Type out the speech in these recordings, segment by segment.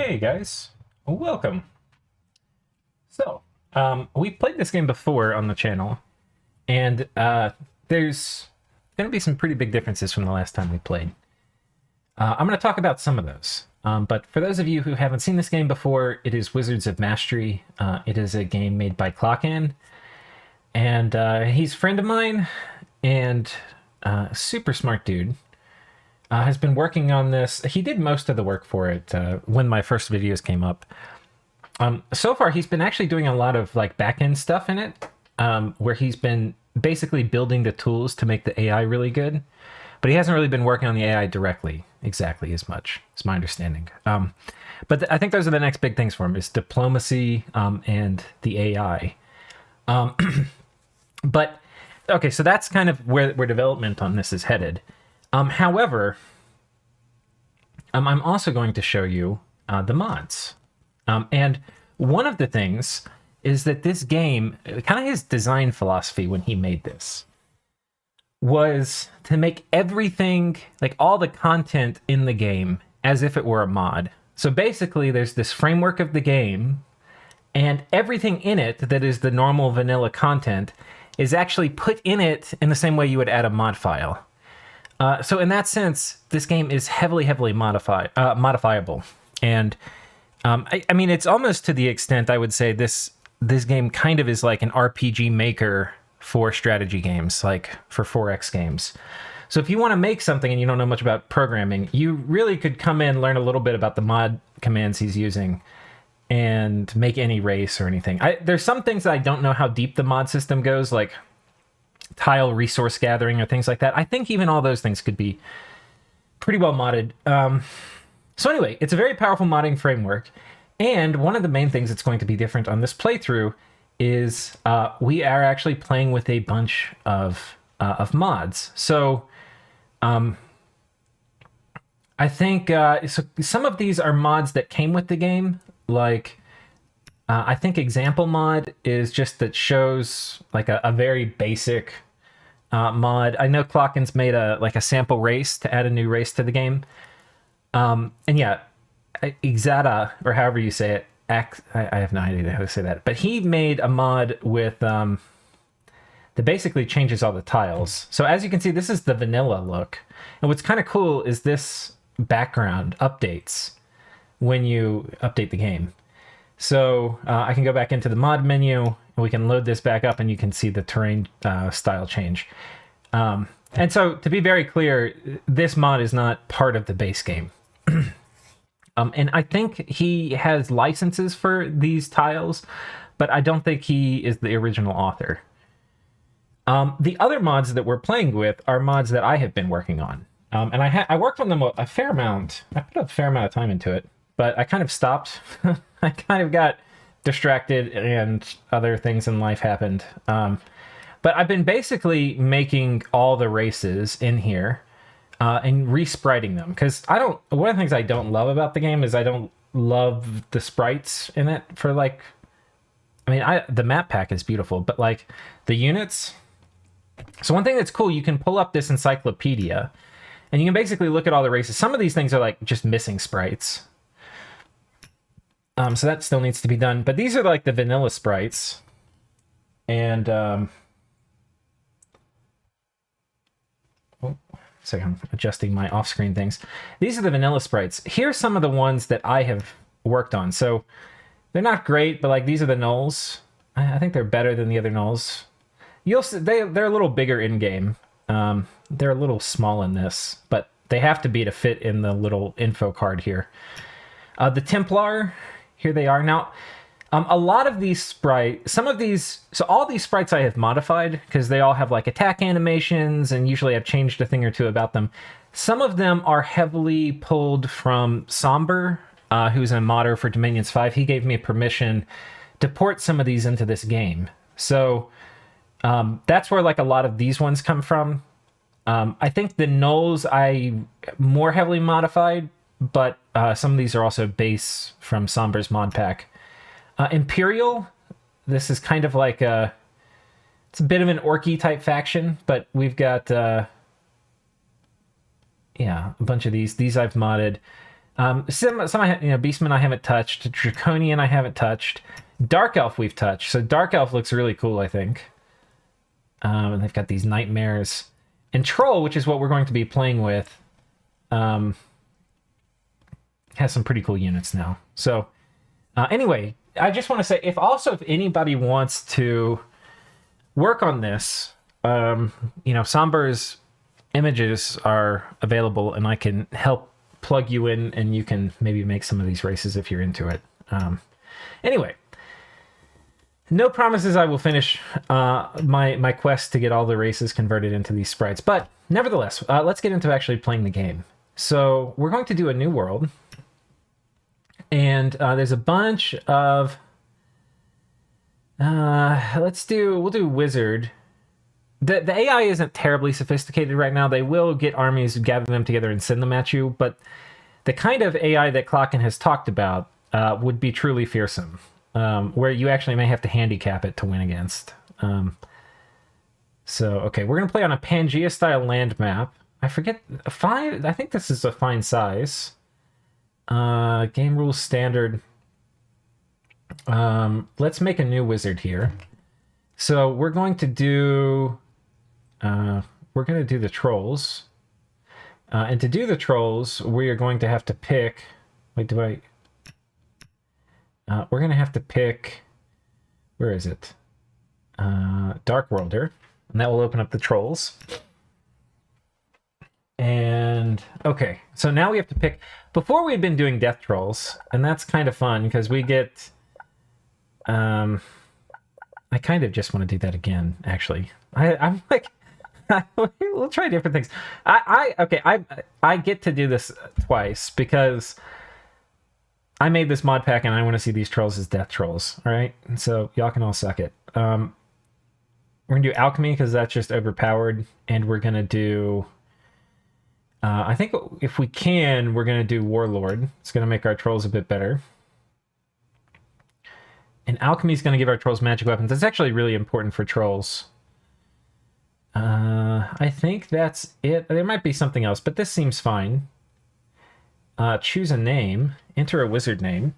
Hey guys, welcome. So, we played this game before on the channel, and there's going to be some pretty big differences from the last time we played. I'm going to talk about some of those. But for those of you who haven't seen this game before, it is Wizards of Mastery. It is a game made by Clockan, and he's a friend of mine, and super smart dude. Has been working on this. He did most of the work for it when my first videos came up. So far, he's been actually doing a lot of like back-end stuff in it, where he's been basically building the tools to make the AI really good. But he hasn't really been working on the AI directly exactly as much, is my understanding. But I think those are the next big things for him, is diplomacy and the AI. But, okay, so that's kind of where development on this is headed. However, I'm also going to show you the mods. And one of the things is that this game, kind of his design philosophy when he made this, was to make everything, like all the content in the game, as if it were a mod. So basically, there's this framework of the game, and everything in it that is the normal vanilla content is actually put in it in the same way you would add a mod file. So in that sense, this game is heavily modifiable. And I mean, it's almost to the extent I would say this game kind of is like an RPG maker for strategy games, like for 4X games. So if you want to make something and you don't know much about programming, you really could come in, learn a little bit about the mod commands he's using, and make any race or anything. There's some things that I don't know how deep the mod system goes, like tile resource gathering or things like that. I think even all those things could be pretty well modded. So anyway, it's a very powerful modding framework. And one of the main things that's going to be different on this playthrough is we are actually playing with a bunch of mods. So I think so some of these are mods that came with the game. Like I think example mod is just that shows like a very basic mod. I know Clockan's made a sample race to add a new race to the game. And yeah, Exata, or however you say it, I have no idea how to say that, but he made a mod with that basically changes all the tiles. So as you can see, this is the vanilla look. And what's kind of cool is this background updates when you update the game. So I can go back into the mod menu, and we can load this back up, and you can see the terrain style change. And so, to be very clear, this mod is not part of the base game. And I think he has licenses for these tiles, but I don't think he is the original author. The other mods that we're playing with are mods that I have been working on. And I worked on them a fair amount. I put a fair amount of time into it, but I kind of stopped. I kind of got distracted and other things in life happened. But I've been basically making all the races in here and respriting them. Because one of the things I don't love about the game is I don't love the sprites in it for like, I mean, the map pack is beautiful, but like the units. So one thing that's cool, you can pull up this encyclopedia and you can basically look at all the races. Some of these things are like just missing sprites. So that still needs to be done. But these are like the vanilla sprites. And, sorry, I'm adjusting my off-screen things. These are the vanilla sprites. Here's some of the ones that I have worked on. So they're not great, but like these are the nulls. I think they're better than the other nulls. You'll see they're a little bigger in-game. They're a little small in this, but they have to be to fit in the little info card here. The Templar, here they are. Now, a lot of these sprites, so all these sprites I have modified because they all have like attack animations and usually I've changed a thing or two about them. Some of them are heavily pulled from Sombre, who's a modder for Dominions 5. He gave me permission to port some of these into this game. So that's where like a lot of these ones come from. I think the nulls I more heavily modified, but some of these are also base from Sombre's mod pack. Imperial, this is kind of like it's a bit of an orky type faction, but we've got yeah, a bunch of these. These I've modded. Some Beastman I haven't touched. Draconian I haven't touched. Dark Elf we've touched. So Dark Elf looks really cool, I think. And they've got these nightmares. And Troll, which is what we're going to be playing with, has some pretty cool units now. So anyway, I just want to say, if anybody wants to work on this, Sombre's images are available, and I can help plug you in, and you can maybe make some of these races if you're into it. Anyway, no promises I will finish my quest to get all the races converted into these sprites, but nevertheless, let's get into actually playing the game. So we're going to do a new world, and there's a bunch of we'll do wizard. The AI isn't terribly sophisticated right now. They will get armies, gather them together, and send them at you. But the kind of AI that Klocken has talked about would be truly fearsome, where you actually may have to handicap it to win against. Okay, we're going to play on a Pangea-style land map. I forget, 5? I think this is a fine size. Game rules standard. Let's make a new wizard here. So we're going to do... the trolls. And to do the trolls, we are going to have to pick... we're going to have to pick... Where is it? Dark Worlder. And that will open up the trolls. And... okay, so now we have to pick... Before we had been doing death trolls, and that's kind of fun, because we get... I kind of just want to do that again, actually. I'm like... we'll try different things. I get to do this twice because I made this mod pack and I want to see these trolls as death trolls. All right, so y'all can all suck it. We're gonna do alchemy because that's just overpowered, and we're gonna do. I think if we can, we're gonna do warlord. It's gonna make our trolls a bit better. And alchemy is gonna give our trolls magic weapons. That's actually really important for trolls. I think that's it. There might be something else, but this seems fine. Choose a name. Enter a wizard name.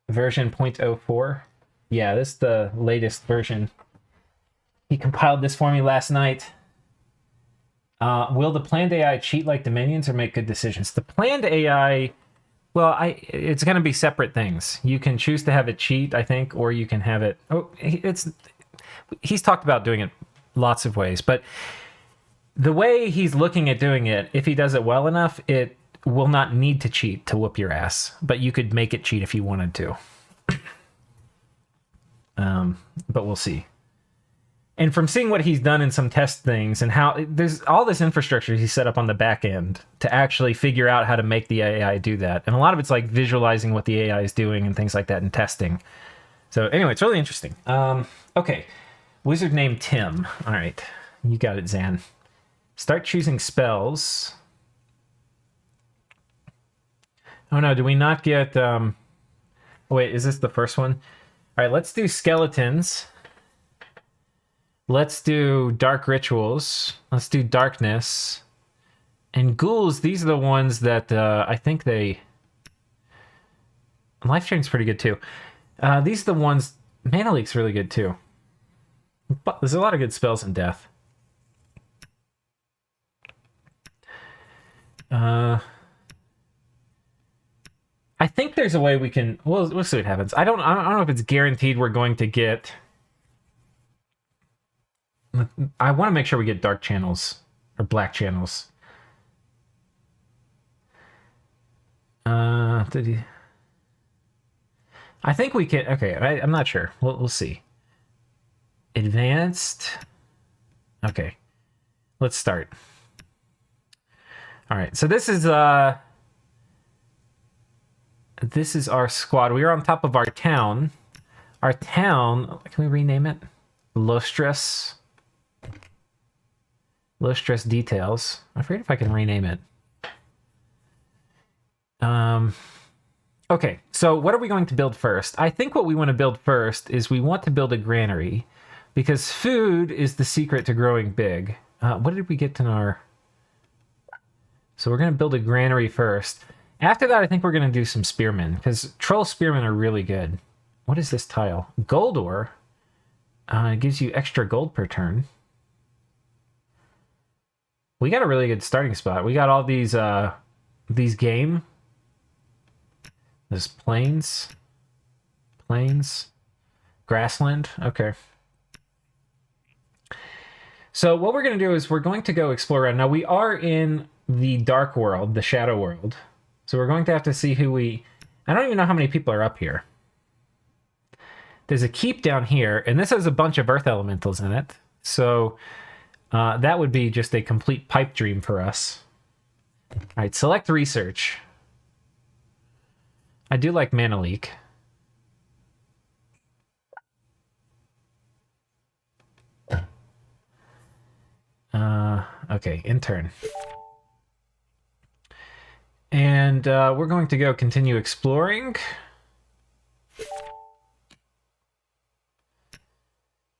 Version 0.04. Yeah, this is the latest version. He compiled this for me last night. Will the planned AI cheat like Dominions or make good decisions? The planned AI... well, it's going to be separate things. You can choose to have it cheat, I think, or you can have it... oh, he's talked about doing it lots of ways, but the way he's looking at doing it, if he does it well enough, it will not need to cheat to whoop your ass, but you could make it cheat if you wanted to. But we'll see. And from seeing what he's done in some test things and how there's all this infrastructure he set up on the back end to actually figure out how to make the AI do that. And a lot of it's like visualizing what the AI is doing and things like that and testing. So anyway, it's really interesting. Okay. Wizard named Tim. All right. You got it, Zan. Start choosing spells. Oh no, do we not get... oh, wait, is this the first one? All right, let's do skeletons. Let's do dark rituals. Let's do darkness. And ghouls, these are the ones that I think they... Life Drain's pretty good too. These are the ones... Mana Leak's really good too. But there's a lot of good spells in death. I think there's a way we can... We'll see what happens. I don't know if it's guaranteed we're going to get... I want to make sure we get dark channels or black channels. Did he? I think we can. Okay, I'm not sure. We'll see. Advanced. Okay, let's start. All right, so this is our squad. We are on top of our town. Our town. Can we rename it? Lostress. Low stress details. I forget if I can rename it. Okay, so what are we going to build first? I think what we want to build first is we want to build a granary because food is the secret to growing big. What did we get in our... So we're going to build a granary first. After that, I think we're going to do some spearmen, because troll spearmen are really good. What is this tile? Gold ore. It gives you extra gold per turn. We got a really good starting spot. We got all these game. There's plains. Grassland. Okay. So what we're going to do is we're going to go explore around. Now we are in the dark world, the shadow world. So we're going to have to see who we... I don't even know how many people are up here. There's a keep down here, and this has a bunch of earth elementals in it. So that would be just a complete pipe dream for us. All right, select research. I do like mana leak. Okay, intern. And we're going to go continue exploring.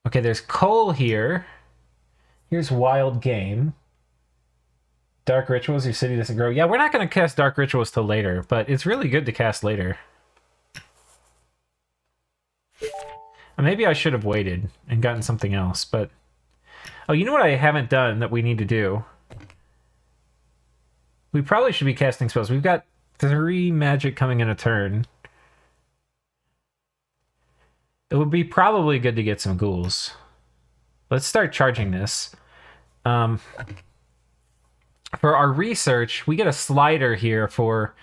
Okay, there's coal here. Here's wild game. Dark rituals, your city doesn't grow. Yeah, we're not going to cast dark rituals till later, but it's really good to cast later. Maybe I should have waited and gotten something else, but... Oh, you know what I haven't done that we need to do? We probably should be casting spells. We've got 3 magic coming in a turn. It would be probably good to get some ghouls. Let's start charging this. For our research, we get a slider here for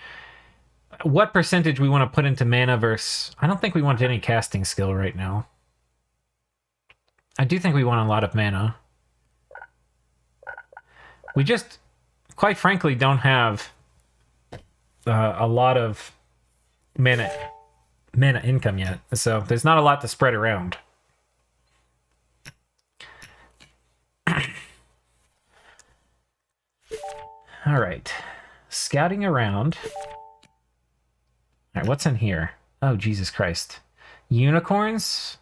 what percentage we want to put into mana versus... I don't think we want any casting skill right now. I do think we want a lot of mana. We just, quite frankly, don't have a lot of mana income yet. So there's not a lot to spread around. All right. Scouting around. All right, what's in here? Oh, Jesus Christ. Unicorns?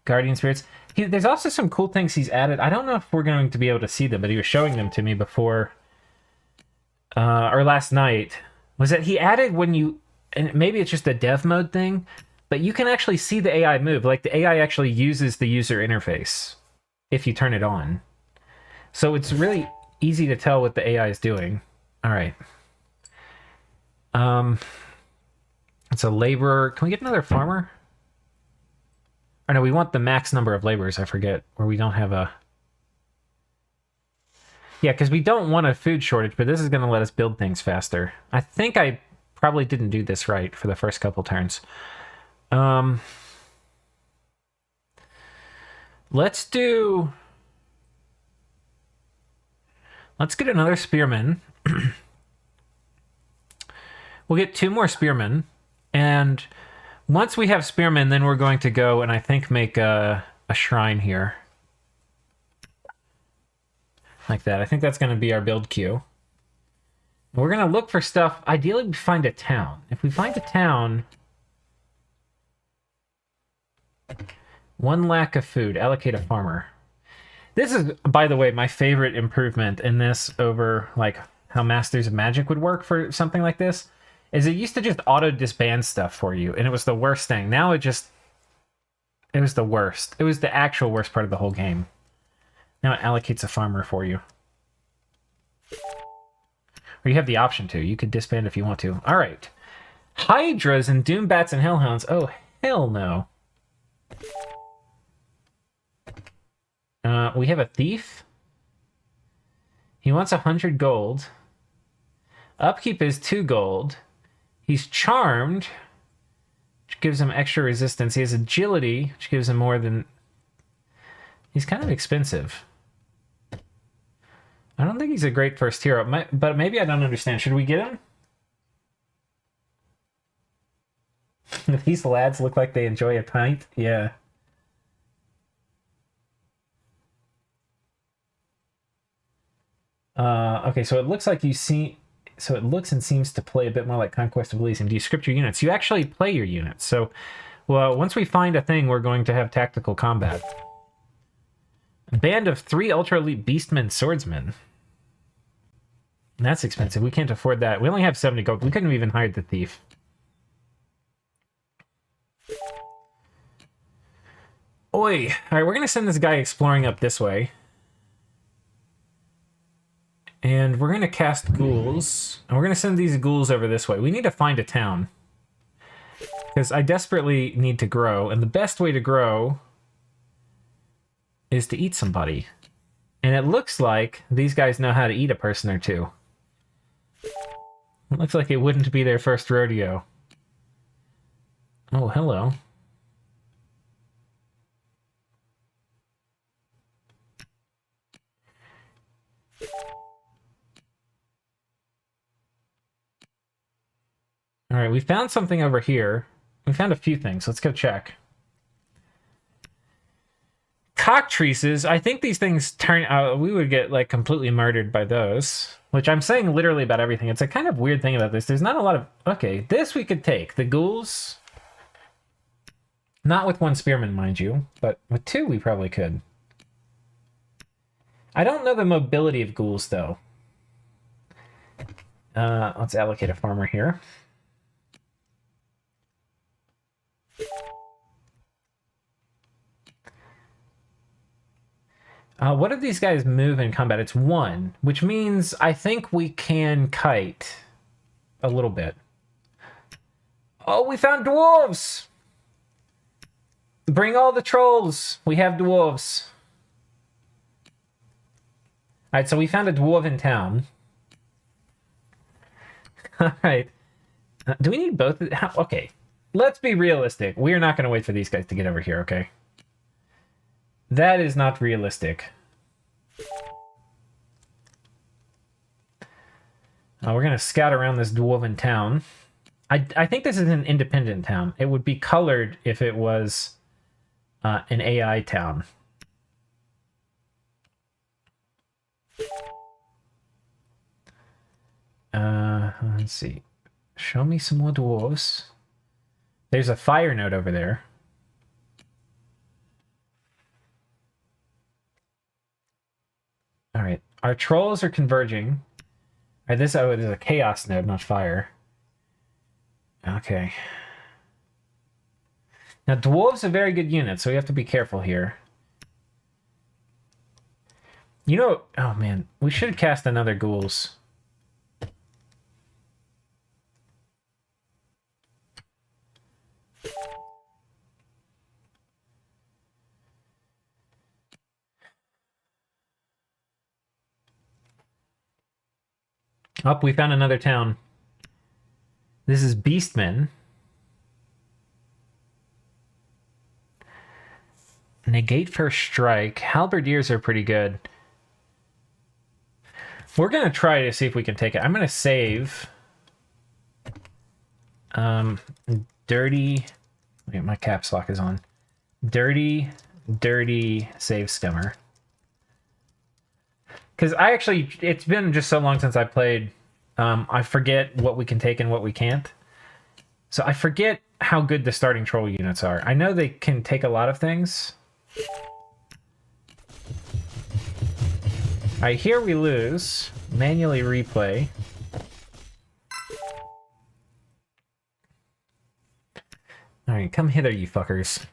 Guardian spirits. There's also some cool things he's added. I don't know if we're going to be able to see them, but he was showing them to me before, or last night. Was that he added when you, and maybe it's just a dev mode thing, but you can actually see the AI move. Like the AI actually uses the user interface if you turn it on. So it's really easy to tell what the AI is doing. All right. It's a laborer. Can we get another farmer? Or no, we want the max number of laborers, I forget, where we don't have a... Yeah, because we don't want a food shortage, but this is going to let us build things faster. I think I probably didn't do this right for the first couple turns. Let's get another spearman. We'll get 2 more spearmen, and... Once we have spearmen, then we're going to go and I think make a shrine here. Like that. I think that's going to be our build queue. We're going to look for stuff. Ideally, we find a town. If we find a town... 1 lack of food. Allocate a farmer. This is, by the way, my favorite improvement in this over like how Masters of Magic would work for something like this. Is it used to just auto-disband stuff for you, and it was the worst thing. Now it was the worst. It was the actual worst part of the whole game. Now it allocates a farmer for you. Or you have the option to. You could disband if you want to. All right. Hydras and Doombats and Hellhounds. Oh, hell no. We have a thief. He wants 100 gold. Upkeep is 2 gold. He's charmed, which gives him extra resistance. He has agility, which gives him more than... He's kind of expensive. I don't think he's a great first hero, but maybe I don't understand. Should we get him? These lads look like they enjoy a pint. Yeah. Okay, so it looks like you see... So it looks and seems to play a bit more like Conquest of Elysium. Do you script your units? You actually play your units. So, well, once we find a thing, we're going to have tactical combat. A band of 3 ultra elite beastmen swordsmen. That's expensive. We can't afford that. We only have 70 gold. We couldn't have even hired the thief. Oi. All right, we're going to send this guy exploring up this way. And we're going to cast ghouls. And we're going to send these ghouls over this way. We need to find a town. Because I desperately need to grow. And the best way to grow is to eat somebody. And it looks like these guys know how to eat a person or two. It looks like it wouldn't be their first rodeo. Oh, hello. All right, we found something over here. We found a few things. Let's go check. Cockatrices. I think these things turn out... we would get, like, completely murdered by those. Which I'm saying literally about everything. It's a kind of weird thing about this. There's not a lot of... okay, this we could take. The ghouls. Not with one spearman, mind you. But with two, we probably could. I don't know the mobility of ghouls, though. Let's allocate a farmer here. What do these guys move in combat? It's 1, which means I think we can kite a little bit. Oh, we found dwarves! Bring all the trolls. We have dwarves. All right, so we found a dwarven town. All right. Do we need both? Okay, let's be realistic. We are not going to wait for these guys to get over here, okay? That is not realistic. We're going to scout around this dwarven town. I think this is an independent town. It would be colored if it was an AI town. Let's see. Show me some more dwarves. There's a fire node over there. All right, our trolls are converging. All right, this is a chaos node, not fire. Okay. Now, dwarves are very good units, so we have to be careful here. You know, oh man, we should cast another ghouls. Oh, we found another town. This is Beastmen. Negate first strike. Halberdiers are pretty good. We're going to try to see if we can take it. I'm going to save. Dirty. Wait, my caps lock is on. Dirty save scummer. Because it's been just so long since I played, I forget what we can take and what we can't. So I forget how good the starting troll units are. I know they can take a lot of things. Alright, here we lose. Manually replay. Alright, come hither, you fuckers.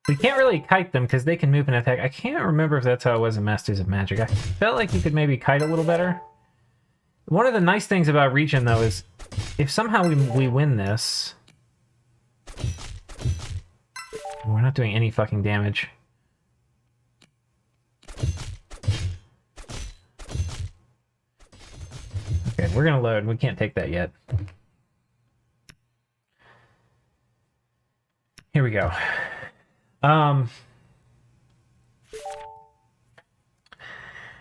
We can't really kite them because they can move and attack. I can't remember if that's how it was in Masters of Magic. I felt like you could maybe kite a little better. One of the nice things about Region, though, is if somehow we win this... we're not doing any fucking damage. Okay, we're gonna load. We can't take that yet. Here we go.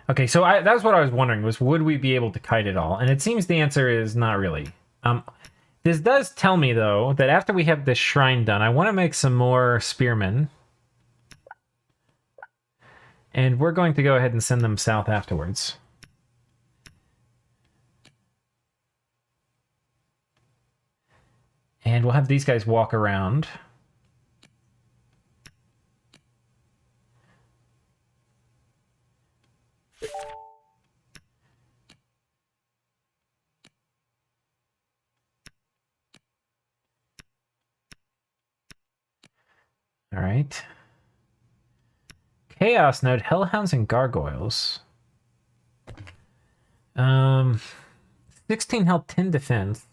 Okay, so that was what I was wondering, was would we be able to kite it all? And it seems the answer is not really. This does tell me, though, that after we have this shrine done, I want to make some more spearmen. And we're going to go ahead and send them south afterwards. And we'll have these guys walk around. All right. Chaos Node, Hellhounds, and Gargoyles. 16 health, 10 defense.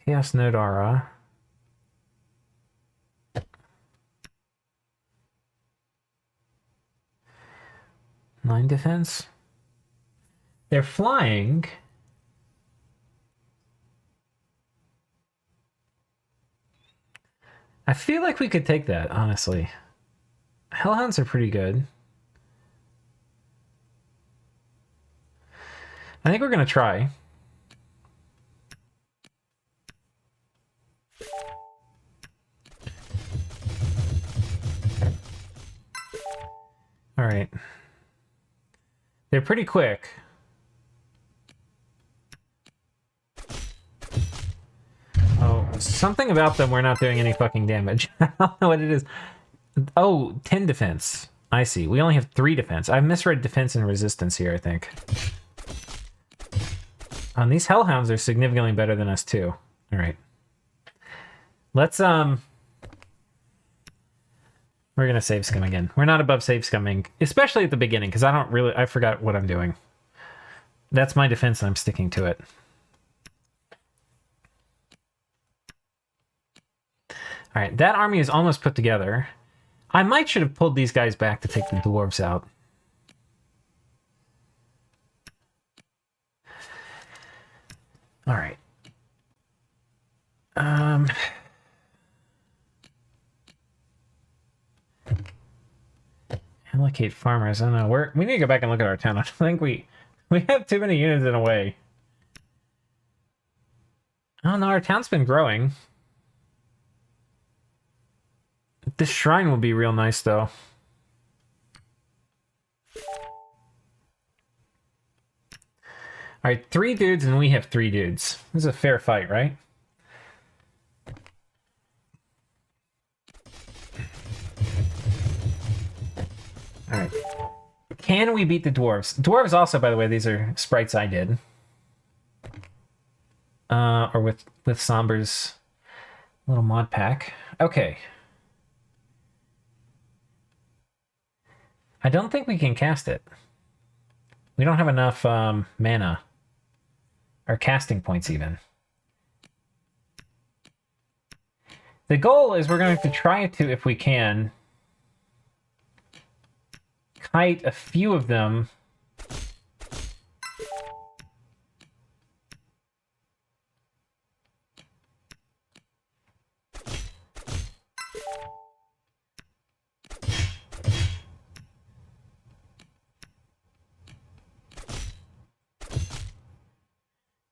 Chaos Node Aura. Nine defense. They're flying. I feel like we could take that, honestly. Hellhounds are pretty good. I think we're going to try. All right. They're pretty quick. Oh, something about them we're not doing any fucking damage. I don't know what it is. Oh, 10 defense. I see. We only have 3 defense. I misread defense and resistance here, I think. These Hellhounds are significantly better than us, too. All right. Let's, we're gonna save scum again. We're not above save scumming, especially at the beginning, because I forgot what I'm doing. That's my defense, and I'm sticking to it. All right, that army is almost put together. I might should have pulled these guys back to take the dwarves out. All right. Allocate farmers. I don't know. We need to go back and look at our town. I think we have too many units in a way. Oh no, our town's been growing. This shrine will be real nice, though. All right, 3 dudes, and we have 3 dudes. This is a fair fight, right? All right. Can we beat the dwarves? Dwarves also, by the way, these are sprites I did. Or with Sombre's little mod pack. Okay. I don't think we can cast it. We don't have enough mana. Or casting points, even. The goal is we're going to try to, if we can, kite a few of them.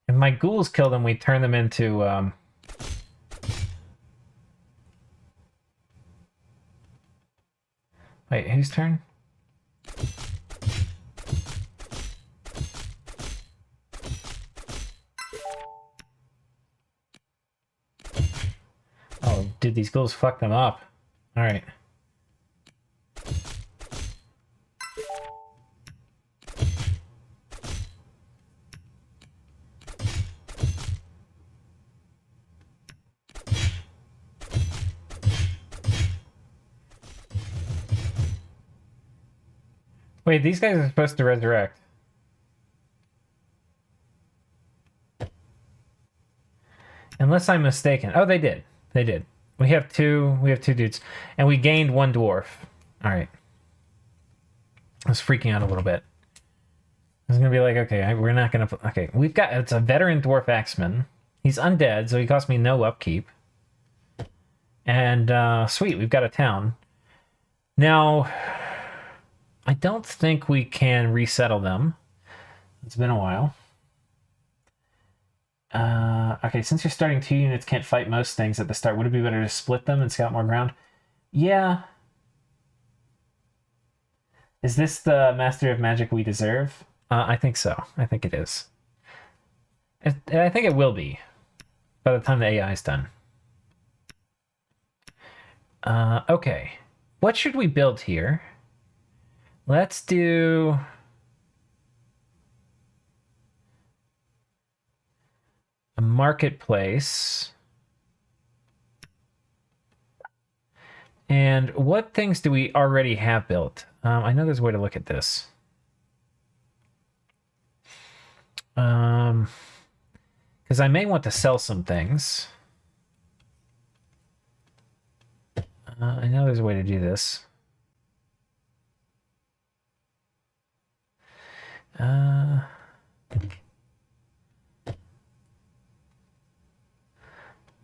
If my ghouls kill them, we turn them into... Wait, whose turn? Oh, did these ghouls fuck them up? All right. Wait, these guys are supposed to resurrect. Unless I'm mistaken. Oh, they did. They did. We have two dudes. And we gained 1 dwarf. Alright. I was freaking out a little bit. I was gonna be like, okay, we're not gonna... Okay, we've got... It's a veteran dwarf axeman. He's undead, so he cost me no upkeep. And, sweet, we've got a town. Now... I don't think we can resettle them. It's been a while. Okay, since you're starting 2 units can't fight most things at the start, would it be better to split them and scout more ground? Yeah. Is this the Master of Magic we deserve? I think so. I think it is. I think it will be by the time the AI is done. Okay. What should we build here? Let's do... a marketplace. And what things do we already have built? I know there's a way to look at this. Because I may want to sell some things. I know there's a way to do this.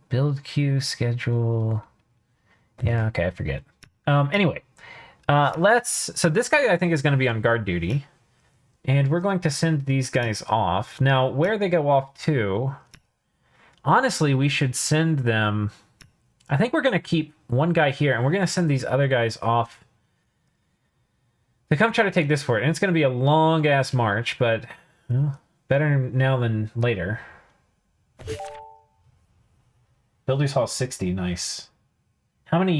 Build queue, schedule. Yeah, okay, I forget. Anyway, so this guy I think is going to be on guard duty. And we're going to send these guys off. Now, where they go off to, honestly, we should send them... I think we're going to keep one guy here, and we're going to send these other guys off to come try to take this fort. And it's going to be a long-ass march, but well, better now than later. Builders Hall 60, nice. How many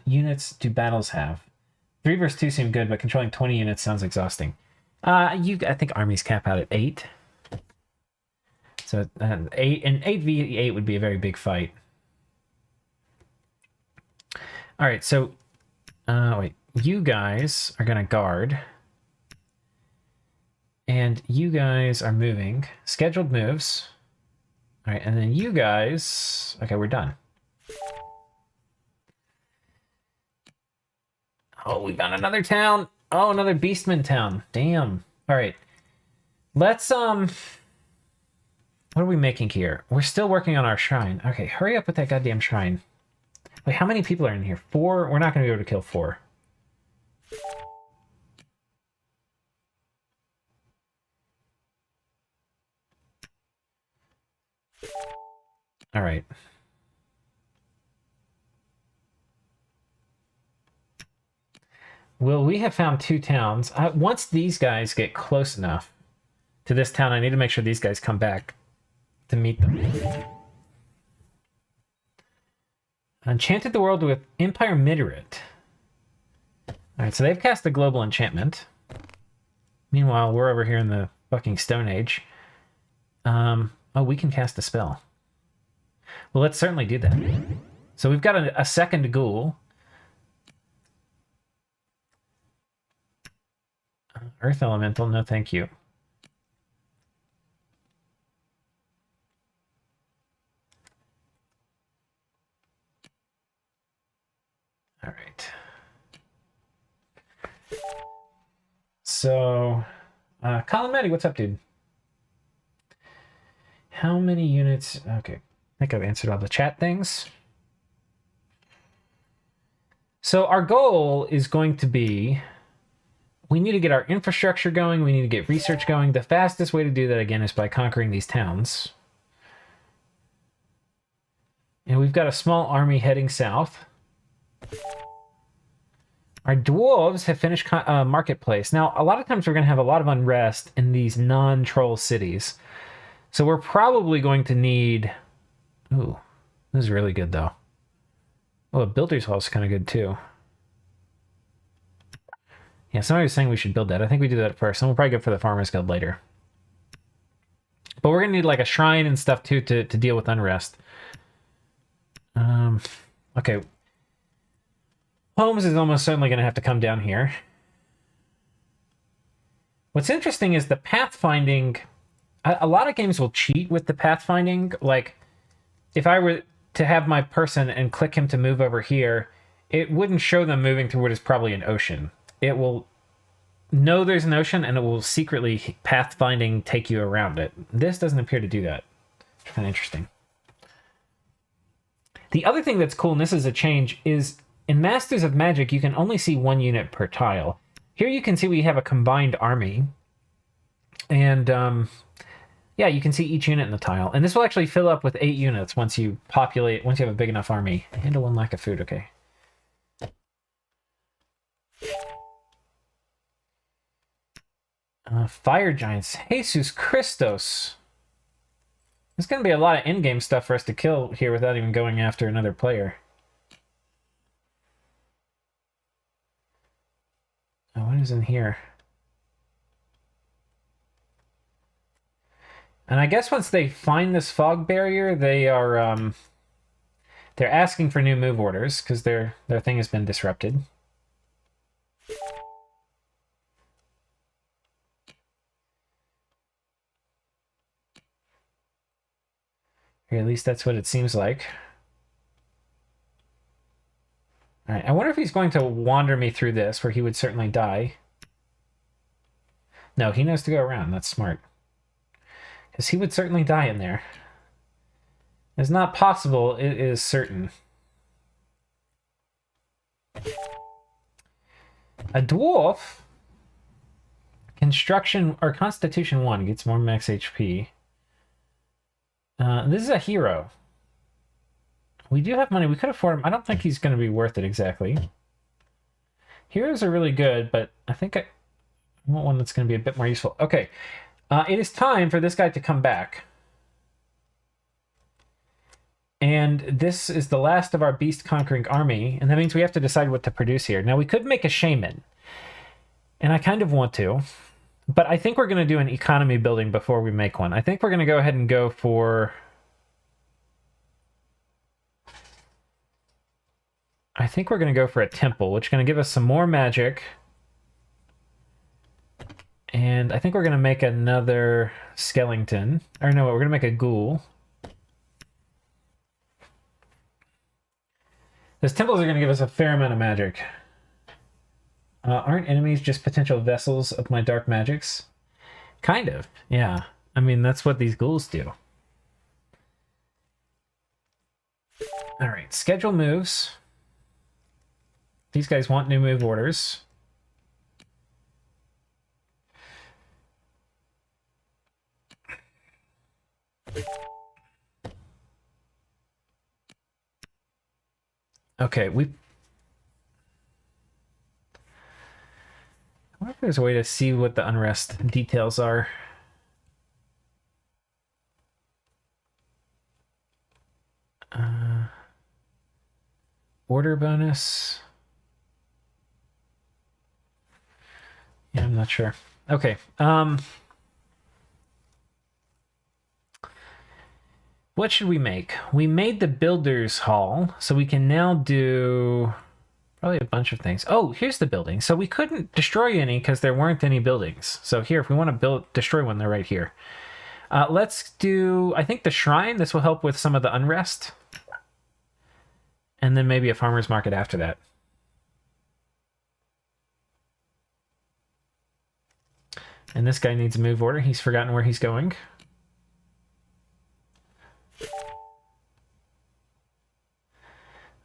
units do battles have? 3 versus 2 seem good, but controlling 20 units sounds exhausting. I think armies cap out at 8. So 8v8 would be a very big fight. All right, so wait, you guys are gonna guard, and you guys are moving. Scheduled moves. All right, and then you guys. Okay, we're done. Oh, we got another town. Oh, another Beastman town. Damn. All right. Let's, what are we making here? We're still working on our shrine. Okay, hurry up with that goddamn shrine. Wait, how many people are in here? 4? We're not going to be able to kill 4. All right. Well, we have found 2 towns. Once these guys get close enough to this town, I need to make sure these guys come back to meet them. Enchanted the world with Empire Midrit. All right, so they've cast a global enchantment. Meanwhile, we're over here in the fucking Stone Age. Oh, we can cast a spell. Well, let's certainly do that. So we've got a second ghoul. Earth Elemental, no thank you. All right. So, Colin Matty, what's up, dude? How many units? Okay, I think I've answered all the chat things. So our goal is going to be, we need to get our infrastructure going. We need to get research going. The fastest way to do that, again, is by conquering these towns. And we've got a small army heading south. Our dwarves have finished marketplace. Now, a lot of times we're going to have a lot of unrest in these non-troll cities. So we're probably going to need... Ooh, this is really good, though. Oh, a builder's hall is kind of good, too. Yeah, somebody was saying we should build that. I think we do that first, and we'll probably go for the Farmers Guild later. But we're going to need, like, a shrine and stuff, too, to deal with unrest. Okay. Holmes is almost certainly going to have to come down here. What's interesting is the pathfinding... A lot of games will cheat with the pathfinding. Like, if I were to have my person and click him to move over here, it wouldn't show them moving through what is probably an ocean. It will know there's an ocean, and it will secretly pathfinding take you around it. This doesn't appear to do that. Kind of interesting. The other thing that's cool, and this is a change, is in Masters of Magic, you can only see 1 unit per tile. Here you can see we have a combined army. And Yeah, you can see each unit in the tile. And this will actually fill up with 8 units once you populate, once you have a big enough army. Handle 1 lack of food, okay. Fire Giants. Jesus Christos. There's going to be a lot of in-game stuff for us to kill here without even going after another player. Oh, what is in here? And I guess once they find this fog barrier, they are they're asking for new move orders because their thing has been disrupted. Or at least that's what it seems like. All right, I wonder if he's going to wander me through this, where he would certainly die. No, he knows to go around. That's smart. Because he would certainly die in there. It's not possible, it is certain. A dwarf? Construction, or Constitution 1 gets more max HP. This is a hero. We do have money. We could afford him. I don't think he's going to be worth it exactly. Heroes are really good, but I think I want one that's going to be a bit more useful. Okay. It is time for this guy to come back. And this is the last of our beast-conquering army, and that means we have to decide what to produce here. Now, we could make a shaman, and I kind of want to, but I think we're going to do an economy building before we make one. I think we're going to go ahead and go for... I think we're going to go for a temple, which is going to give us some more magic. And I think we're going to make another skeleton. Or no, we're going to make a ghoul. Those temples are going to give us a fair amount of magic. Aren't enemies just potential vessels of my dark magics? Kind of, yeah. I mean, that's what these ghouls do. All right, schedule moves. These guys want new move orders. Okay, I wonder if there's a way to see what the unrest details are. Order bonus. Yeah, I'm not sure. Okay. What should we make? We made the Builder's Hall, so we can now do probably a bunch of things. Oh, here's the building. So we couldn't destroy any because there weren't any buildings. So here, if we want to destroy one, they're right here. Let's do, I think, the shrine. This will help with some of the unrest. And then maybe a farmer's market after that. And this guy needs a move order. He's forgotten where he's going.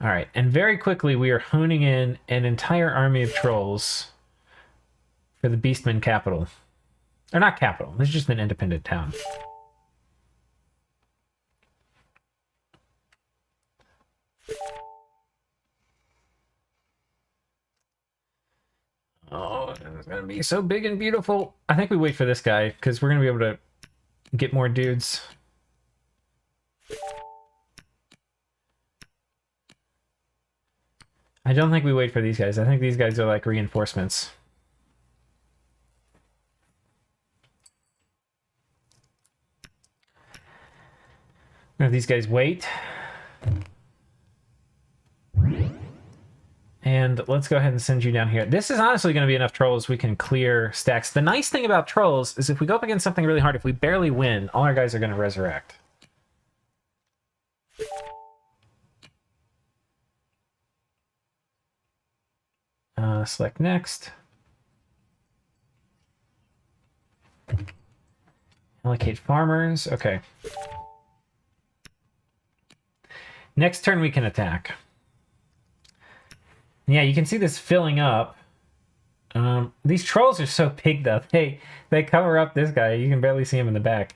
All right, and very quickly we are honing in an entire army of trolls for the Beastman capital. Or not capital, this is just an independent town. Oh, it's gonna be so big and beautiful. I think we wait for this guy, because we're gonna be able to get more dudes. I don't think we wait for these guys. I think these guys are like reinforcements. If these guys wait. And let's go ahead and send you down here. This is honestly going to be enough trolls we can clear stacks. The nice thing about trolls is if we go up against something really hard, if we barely win, all our guys are going to resurrect. Select next. Allocate farmers. Okay. Next turn we can attack. Yeah, you can see this filling up. These trolls are so big though. They cover up this guy. You can barely see him in the back.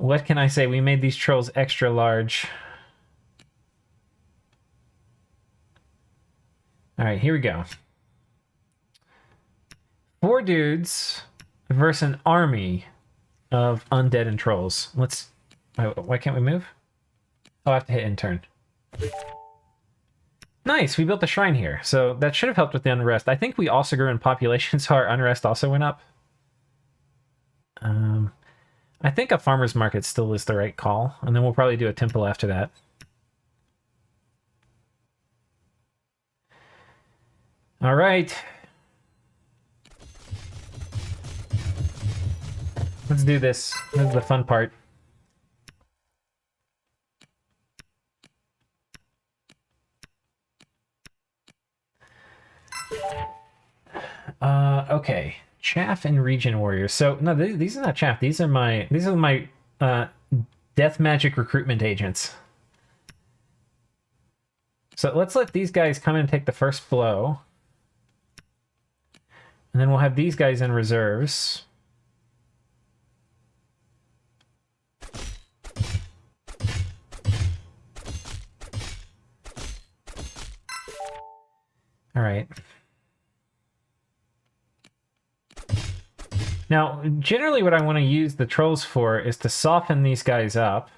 What can I say? We made these trolls extra large. All right, here we go. 4 dudes versus an army of undead and trolls. Let's... Why can't we move? Oh, I have to hit in turn. Nice, we built a shrine here. So that should have helped with the unrest. I think we also grew in population, so our unrest also went up. I think a farmer's market still is the right call. And then we'll probably do a temple after that. All right. Let's do this. This is the fun part. Okay. Chaff and Region Warriors. So no, these are not chaff. These are my death magic recruitment agents. So let's let these guys come in and take the first blow. And then we'll have these guys in reserves. All right. Now, generally what I want to use the trolls for is to soften these guys up.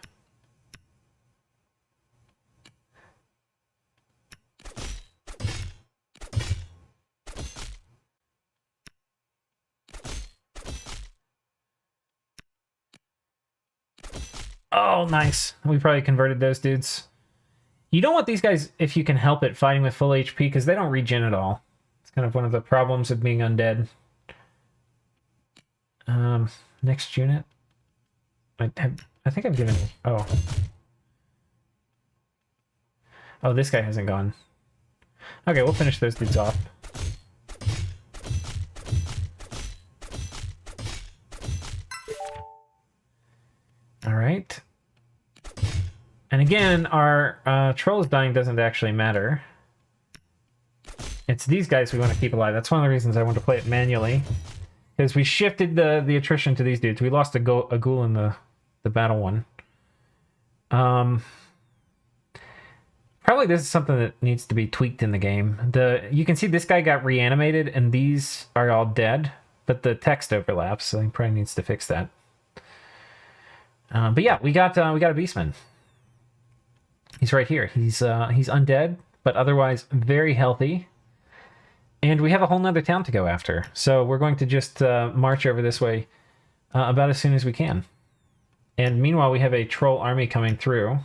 Oh, nice. We probably converted those dudes. You don't want these guys, if you can help it, fighting with full HP, because they don't regen at all. It's kind of one of the problems of being undead. Next unit. I think I've given... Oh. Oh, this guy hasn't gone. Okay, we'll finish those dudes off. All right. And again, our trolls dying doesn't actually matter. It's these guys we want to keep alive. That's one of the reasons I want to play it manually. Because we shifted the attrition to these dudes. We lost a ghoul in the battle one. Probably this is something that needs to be tweaked in the game. You can see this guy got reanimated and these are all dead, but the text overlaps, so he probably needs to fix that. But yeah, we got a beastman. He's right here. He's undead, but otherwise very healthy. And we have a whole nother town to go after. So we're going to just march over this way about as soon as we can. And meanwhile, we have a troll army coming through.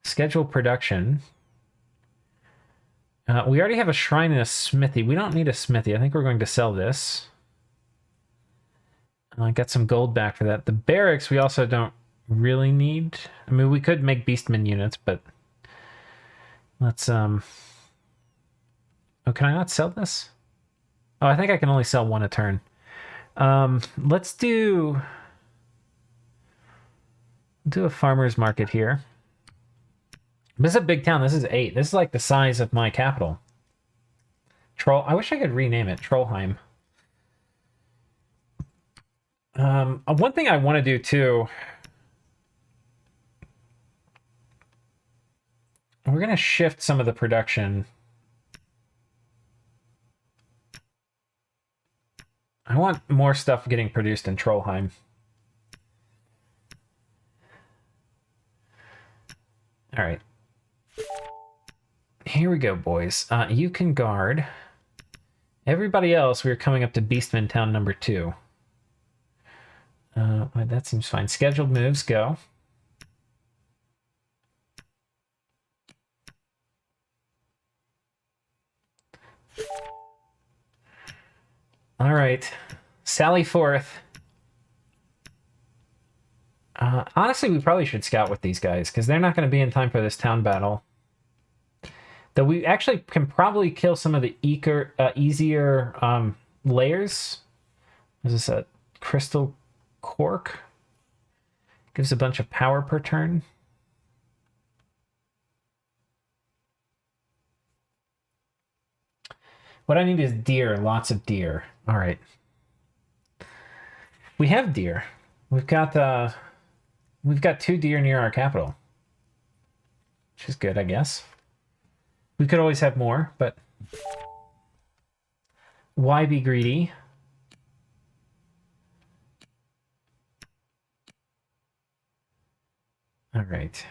Schedule production. We already have a shrine and a smithy. We don't need a smithy. I think we're going to sell this. I got some gold back for that. The barracks we also don't really need. I mean, we could make beastmen units, but let's... Oh, can I not sell this? Oh, I think I can only sell one a turn. Let's do a farmer's market here. This is a big town. This is 8. This is like the size of my capital. I wish I could rename it Trollheim. One thing I want to do too. We're going to shift some of the production. I want more stuff getting produced in Trollheim. All right. Here we go, boys. You can guard. Everybody else, we're coming up to Beastman Town number 2. That seems fine. Scheduled moves, go. All right, sally forth. Honestly, we probably should scout with these guys because they're not going to be in time for this town battle. Though we actually can probably kill some of the easier layers. Is this a crystal cork? Gives a bunch of power per turn. What I need is deer, lots of deer. All right. We have deer. We've got 2 deer near our capital, which is good, I guess. We could always have more, but why be greedy? All right.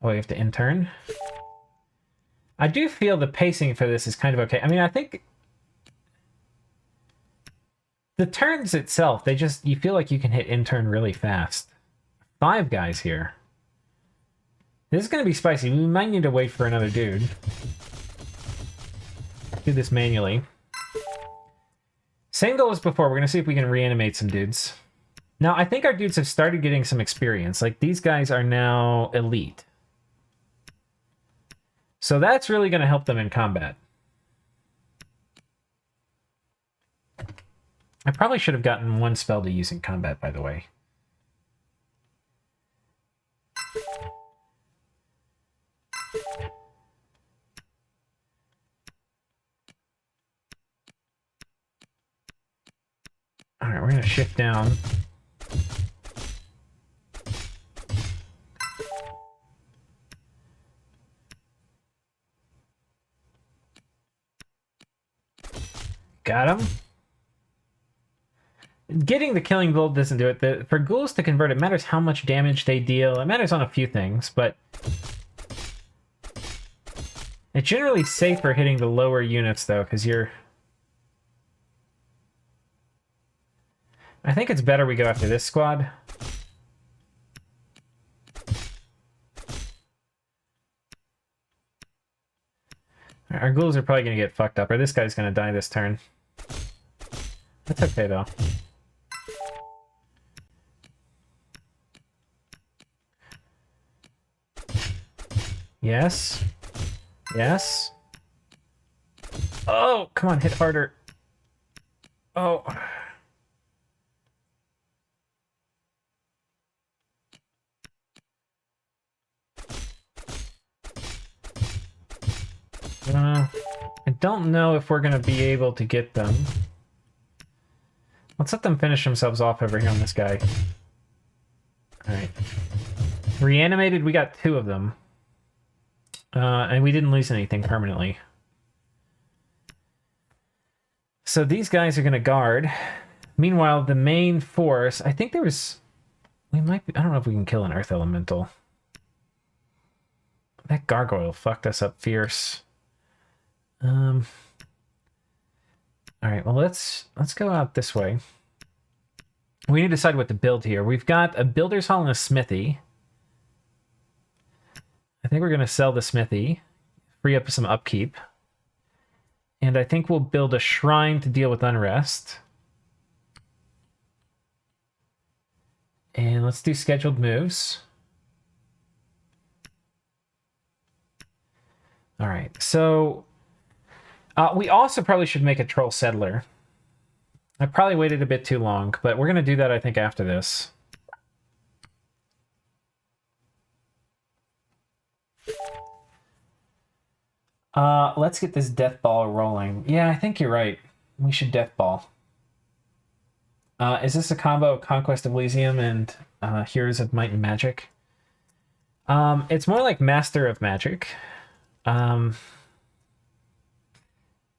Oh, we have to intern. I do feel the pacing for this is kind of okay. I mean, I think the turns itself, you feel like you can hit intern really fast. 5 guys here. This is going to be spicy. We might need to wait for another dude. Do this manually. Same goal as before. We're going to see if we can reanimate some dudes. Now, I think our dudes have started getting some experience. Like, these guys are now elite. So that's really going to help them in combat. I probably should have gotten 1 spell to use in combat, by the way. All right, we're going to shift down. Got him. Getting the killing build doesn't do it. For ghouls to convert, it matters how much damage they deal. It matters on a few things, but it's generally safer hitting the lower units, though, because you're... I think it's better we go after this squad. Our ghouls are probably going to get fucked up, or this guy's going to die this turn. That's okay, though. Yes. Yes. Oh, come on, hit harder. Oh. I don't know if we're going to be able to get them. Let's let them finish themselves off over here on this guy. Alright. Reanimated, we got 2 of them. And we didn't lose anything permanently. So these guys are going to guard. Meanwhile, the main force... I think there was... We might be, I don't know if we can kill an Earth Elemental. That gargoyle fucked us up fierce. Alright, well, let's go out this way. We need to decide what to build here. We've got a builder's hall and a smithy. I think we're going to sell the smithy, free up some upkeep. And I think we'll build a shrine to deal with unrest. And let's do scheduled moves. All right, so we also probably should make a troll settler. I probably waited a bit too long, but we're going to do that, I think, after this. Let's get this death ball rolling. Yeah, I think you're right. We should death ball. Is this a combo of Conquest of Elysium and Heroes of Might and Magic? It's more like Master of Magic.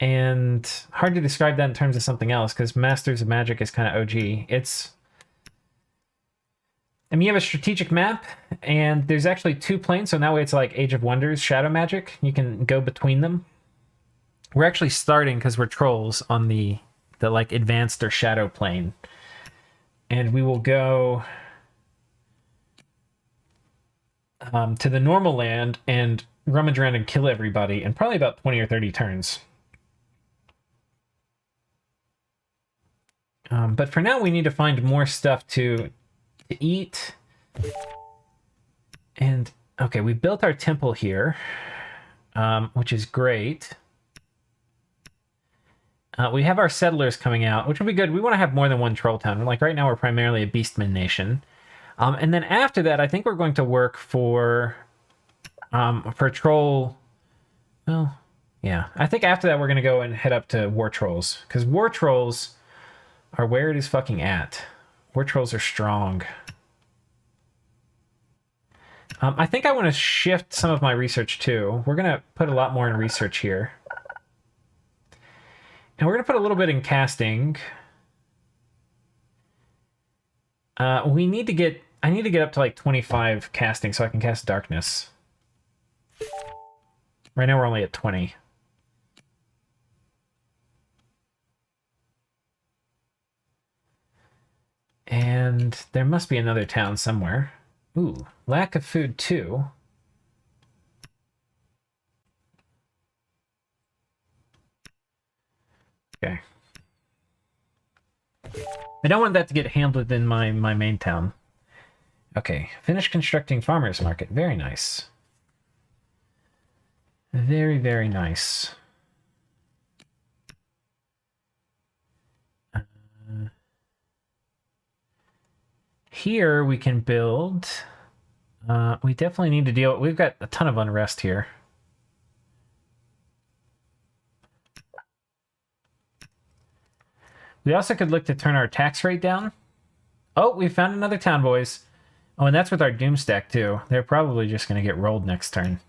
And hard to describe that in terms of something else, because Masters of Magic is kind of OG. I mean, you have a strategic map, and there's actually 2 planes, so now it's like Age of Wonders, Shadow Magic. You can go between them. We're actually starting, because we're trolls, on the like advanced or shadow plane. And we will go to the normal land and rummage around and kill everybody in probably about 20 or 30 turns. But for now, we need to find more stuff to eat. And, okay, we built our temple here, which is great. We have our settlers coming out, which will be good. We want to have more than one troll town. Like, right now, we're primarily a beastman nation. And then after that, I think we're going to work for troll... Well, Yeah, I think after that we're gonna go and head up to War Trolls, because War Trolls are where it is fucking at. War Trolls are strong. I think I want to shift some of my research too. We're gonna put a lot more in research here. And we're gonna put a little bit in casting. We need to get... I need to get up to like 25 casting so I can cast Darkness. Right now we're only at 20. And there must be another town somewhere. Ooh, lack of food too. Okay. I don't want that to get handled in my main town. Okay, finish constructing farmer's market. Very nice. Very, very nice. Here we can build... we definitely need to deal... We've got a ton of unrest here. We also could look to turn our tax rate down. Oh, we found another town, boys. Oh, and that's with our doom stack, too. They're probably just going to get rolled next turn.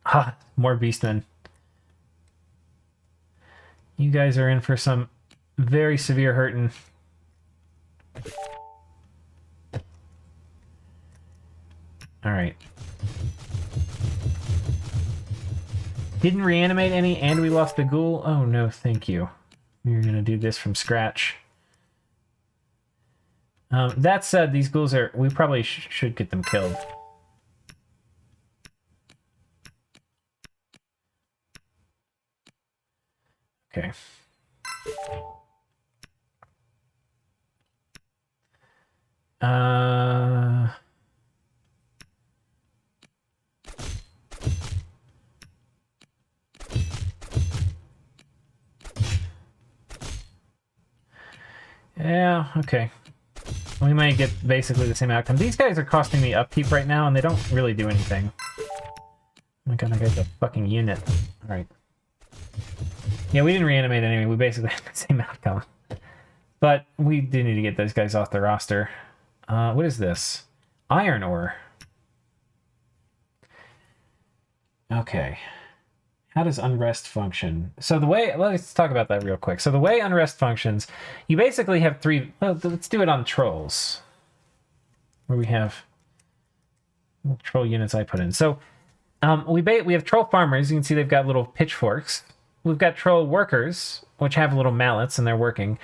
Ha! More beastmen. You guys are in for some very severe hurting. Alright. Didn't reanimate any, and we lost the ghoul? Oh, no, thank you. We're going to do this from scratch. That said, these ghouls are... We probably should get them killed. Okay. Yeah, okay. We might get basically the same outcome. These guys are costing me upkeep right now, and they don't really do anything. Oh my god, I got a fucking unit. Alright. Yeah, we didn't reanimate anyway. We basically had the same outcome. But we do need to get those guys off the roster. What is this? Iron ore. Okay. How does unrest function? So the way... Let's talk about that real quick. So the way unrest functions, you basically have three... Well, let's do it on trolls. Where we have... Troll units I put in. So we have troll farmers. You can see they've got little pitchforks. We've got troll workers, which have little mallets, and they're working.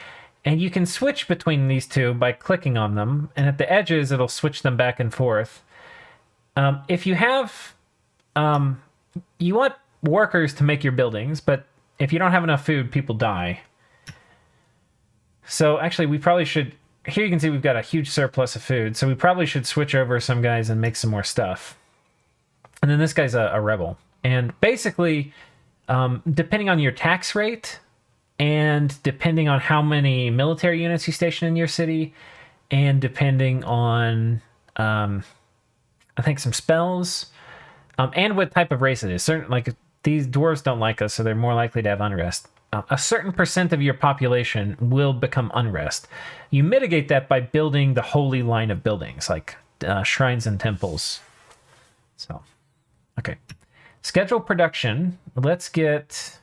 And you can switch between these two by clicking on them. And at the edges, it'll switch them back and forth. If you have... you want workers to make your buildings, but if you don't have enough food, people die. So actually, we probably should... Here you can see we've got a huge surplus of food, so we probably should switch over some guys and make some more stuff. And then this guy's a rebel. And basically, depending on your tax rate, and depending on how many military units you station in your city, and depending on, I think, some spells, and what type of race it is. Certain, like, these dwarves don't like us, so they're more likely to have unrest. A certain percent of your population will become unrest. You mitigate that by building the holy line of buildings, like shrines and temples. So, okay. Schedule production. Let's get,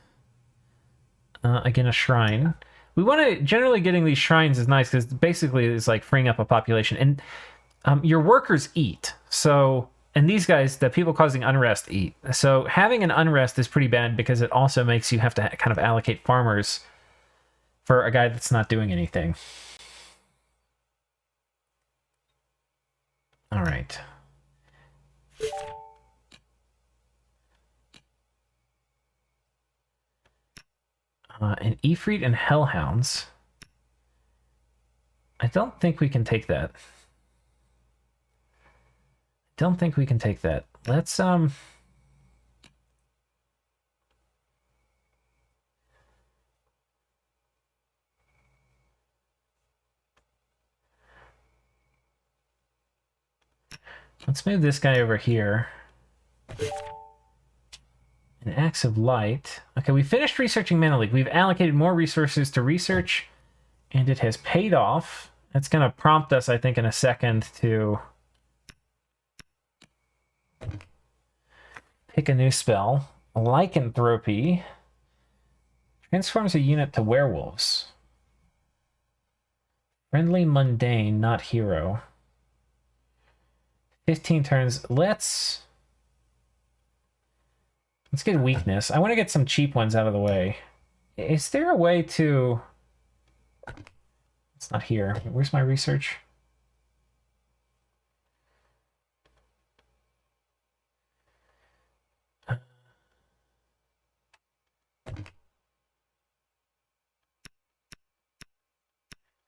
again, a shrine. We want to... Generally, getting these shrines is nice, because basically it's like freeing up a population. And your workers eat, so... And these guys, the people causing unrest, eat. So having an unrest is pretty bad because it also makes you have to kind of allocate farmers for a guy that's not doing anything. All right. And Ifrit and Hellhounds. I don't think we can take that. Don't think we can take that. Let's move this guy over here. And And acts of light. Okay, we finished researching Mana Leak. We've allocated more resources to research, and it has paid off. It's going to prompt us, I think, in a second to pick a new spell. Lycanthropy transforms a unit to werewolves. Friendly mundane, not hero. 15 turns. Let's get weakness. I want to get some cheap ones out of the way. Is there a way to... It's not here. Where's my research?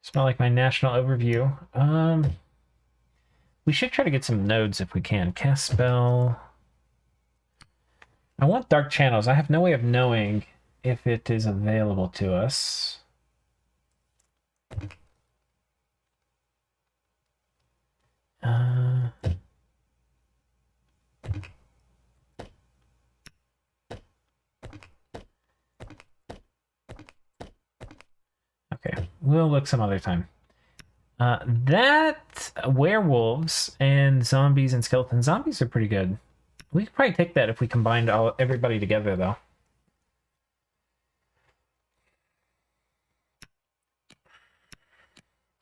Smell like my national overview. We should try to get some nodes if we can. Cast spell. I want dark channels. I have no way of knowing if it is available to us. Okay, we'll look some other time. That werewolves and zombies and skeletons. Zombies are pretty good. We could probably take that if we combined everybody together, though.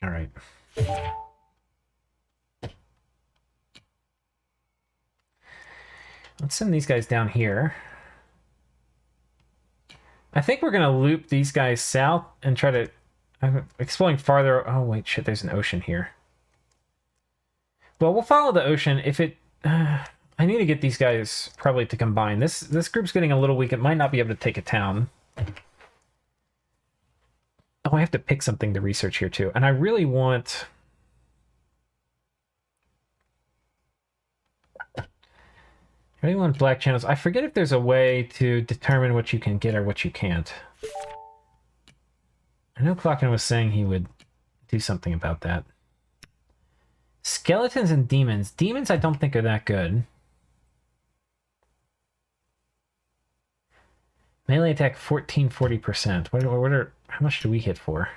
All right. Let's send these guys down here. I think we're going to loop these guys south and try to... I'm exploring farther... Oh, wait, shit, there's an ocean here. Well, we'll follow the ocean. If it... I need to get these guys probably to combine. This group's getting a little weak. It might not be able to take a town. Oh, I have to pick something to research here, too. And I really want... I really want black channels. I forget if there's a way to determine what you can get or what you can't. I know Clocken was saying he would do something about that. Skeletons and demons. Demons I don't think are that good. Melee attack 40%. How much do we hit for?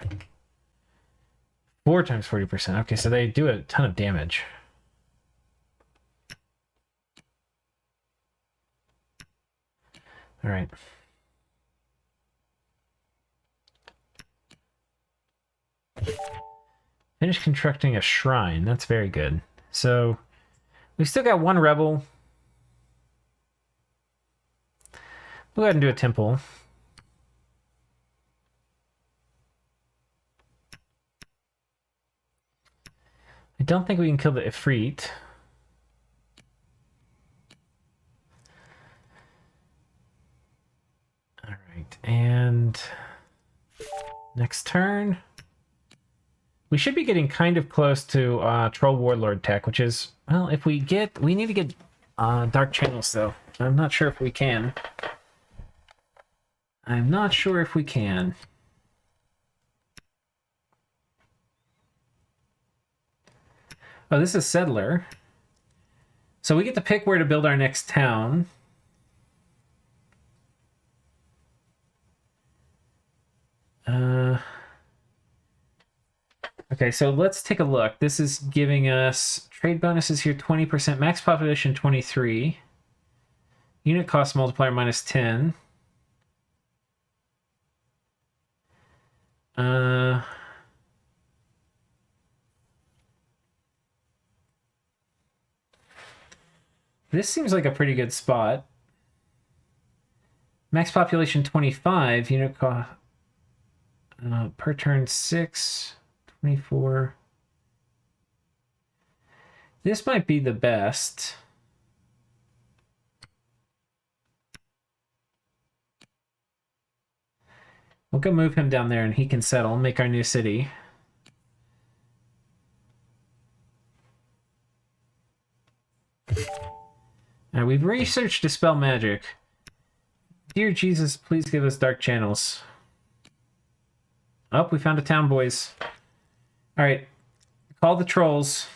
4 times 40%. Okay, so they do a ton of damage. All right. Finish constructing a shrine. That's very good. So we still got 1 rebel. We'll go ahead and do a temple. I don't think we can kill the Ifrit. All right, and next turn. We should be getting kind of close to Troll Warlord tech, which is, well, if we get... We need to get Dark Channels, though. I'm not sure if we can. I'm not sure if we can. Oh, this is Settler. So we get to pick where to build our next town. Okay, so let's take a look. This is giving us trade bonuses here, 20%, max population 23, unit cost multiplier minus 10. This seems like a pretty good spot. Max population 25, unit cost per turn 6, 24. This might be the best. We'll go move him down there and he can settle, make our new city. Now we've researched Dispel Magic. Dear Jesus, please give us dark channels. Oh, we found a town, boys. All right, call the trolls.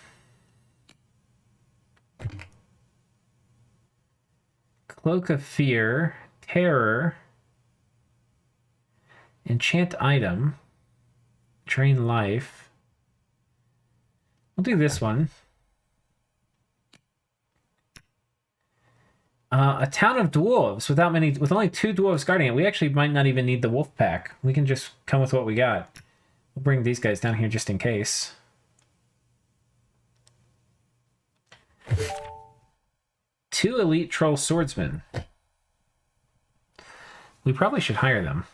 Cloak of Fear, terror, enchant item, drain life. We'll do this one. A town of dwarves with only 2 dwarves guarding it. We actually might not even need the wolf pack. We can just come with what we got. We'll bring these guys down here just in case. Two elite troll swordsmen. We probably should hire them.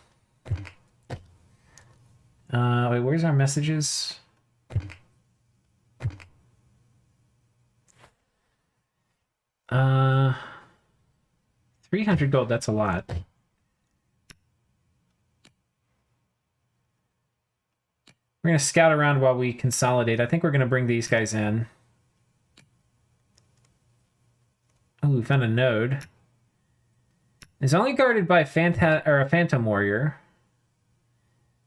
Wait, where's our messages? Uh, 300 gold, that's a lot. We're going to scout around while we consolidate. I think we're going to bring these guys in. Oh, we found a node. It's only guarded by a phantom warrior.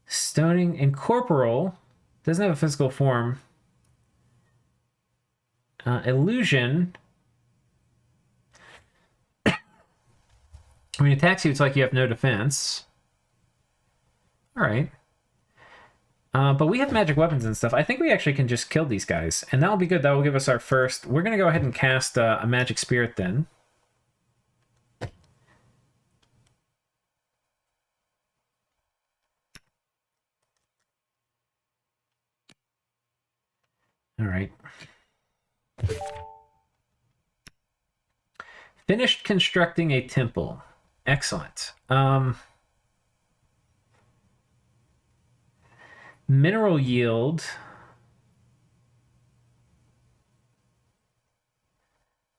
Stoning incorporeal. Doesn't have a physical form. Illusion. When he attacks you, it's like you have no defense. All right. But we have magic weapons and stuff. I think we actually can just kill these guys. And that'll be good. That will give us our first... We're going to go ahead and cast a magic spirit then. All right. Finished constructing a temple. Excellent. Mineral yield.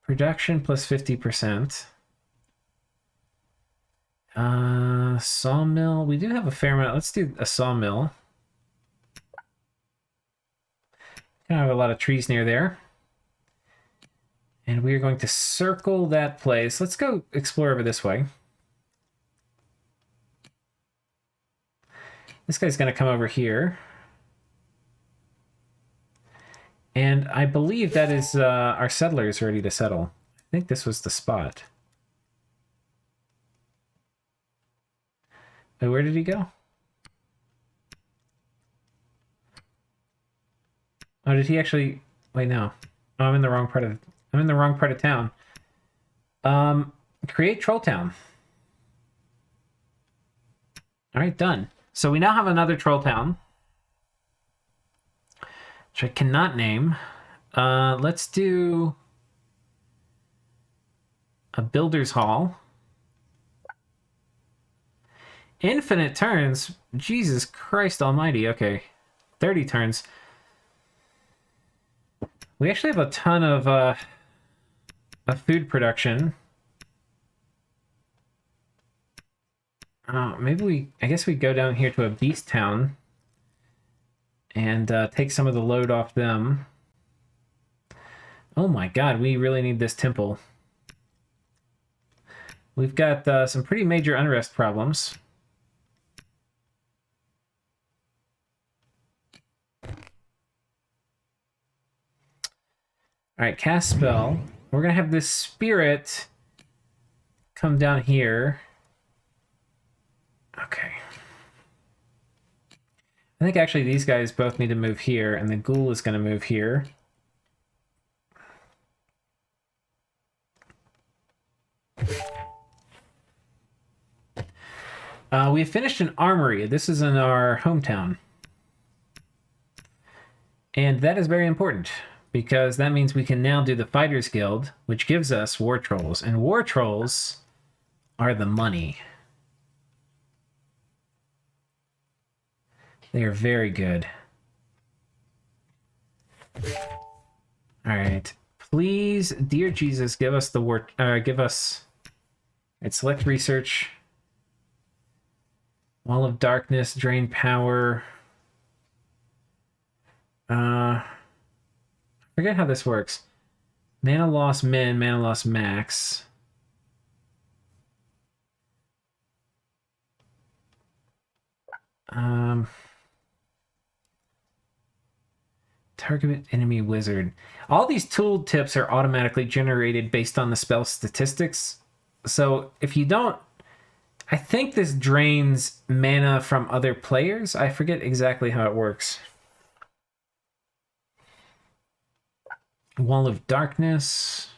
Production plus 50%. Sawmill. We do have a fair amount. Let's do a sawmill. Kind of have a lot of trees near there. And we are going to circle that place. Let's go explore over this way. This guy's going to come over here. And I believe that is our settlers ready to settle. I think this was the spot. Wait, where did he go? Oh, did he actually... Wait, no. Oh, I'm in the wrong part of town. Create Troll Town. All right, done. So we now have another Troll Town, which I cannot name. Let's do a Builder's Hall. Infinite turns? Jesus Christ almighty. Okay, 30 turns. We actually have a ton of food production. I guess we go down here to a beast town and take some of the load off them. Oh my god, we really need this temple. We've got some pretty major unrest problems. All right, cast spell. We're going to have this spirit come down here. Okay. I think actually these guys both need to move here, and the ghoul is going to move here. We have finished an armory. This is in our hometown. And that is very important, because that means we can now do the Fighters Guild, which gives us War Trolls. And War Trolls are the money. They are very good. All right. Please, dear Jesus, give us the war... select research. Wall of Darkness, drain power. Forget how this works. Mana loss min, mana loss max. Target enemy wizard. All these tool tips are automatically generated based on the spell statistics. So if you don't I think this drains mana from other players. I forget exactly how it works. Wall of Darkness.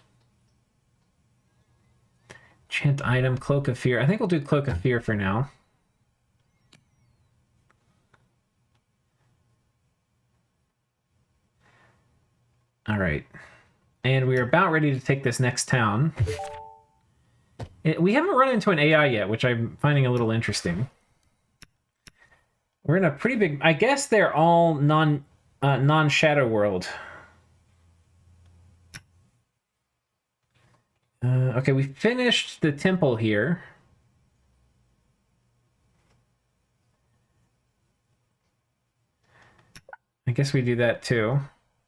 Chant item, Cloak of Fear. I think we'll do Cloak of Fear for now. All right. And we're about ready to take this next town. We haven't run into an AI yet, which I'm finding a little interesting. We're in a pretty big... I guess they're all non-Shadow World. Okay, we finished the temple here. I guess we do that too.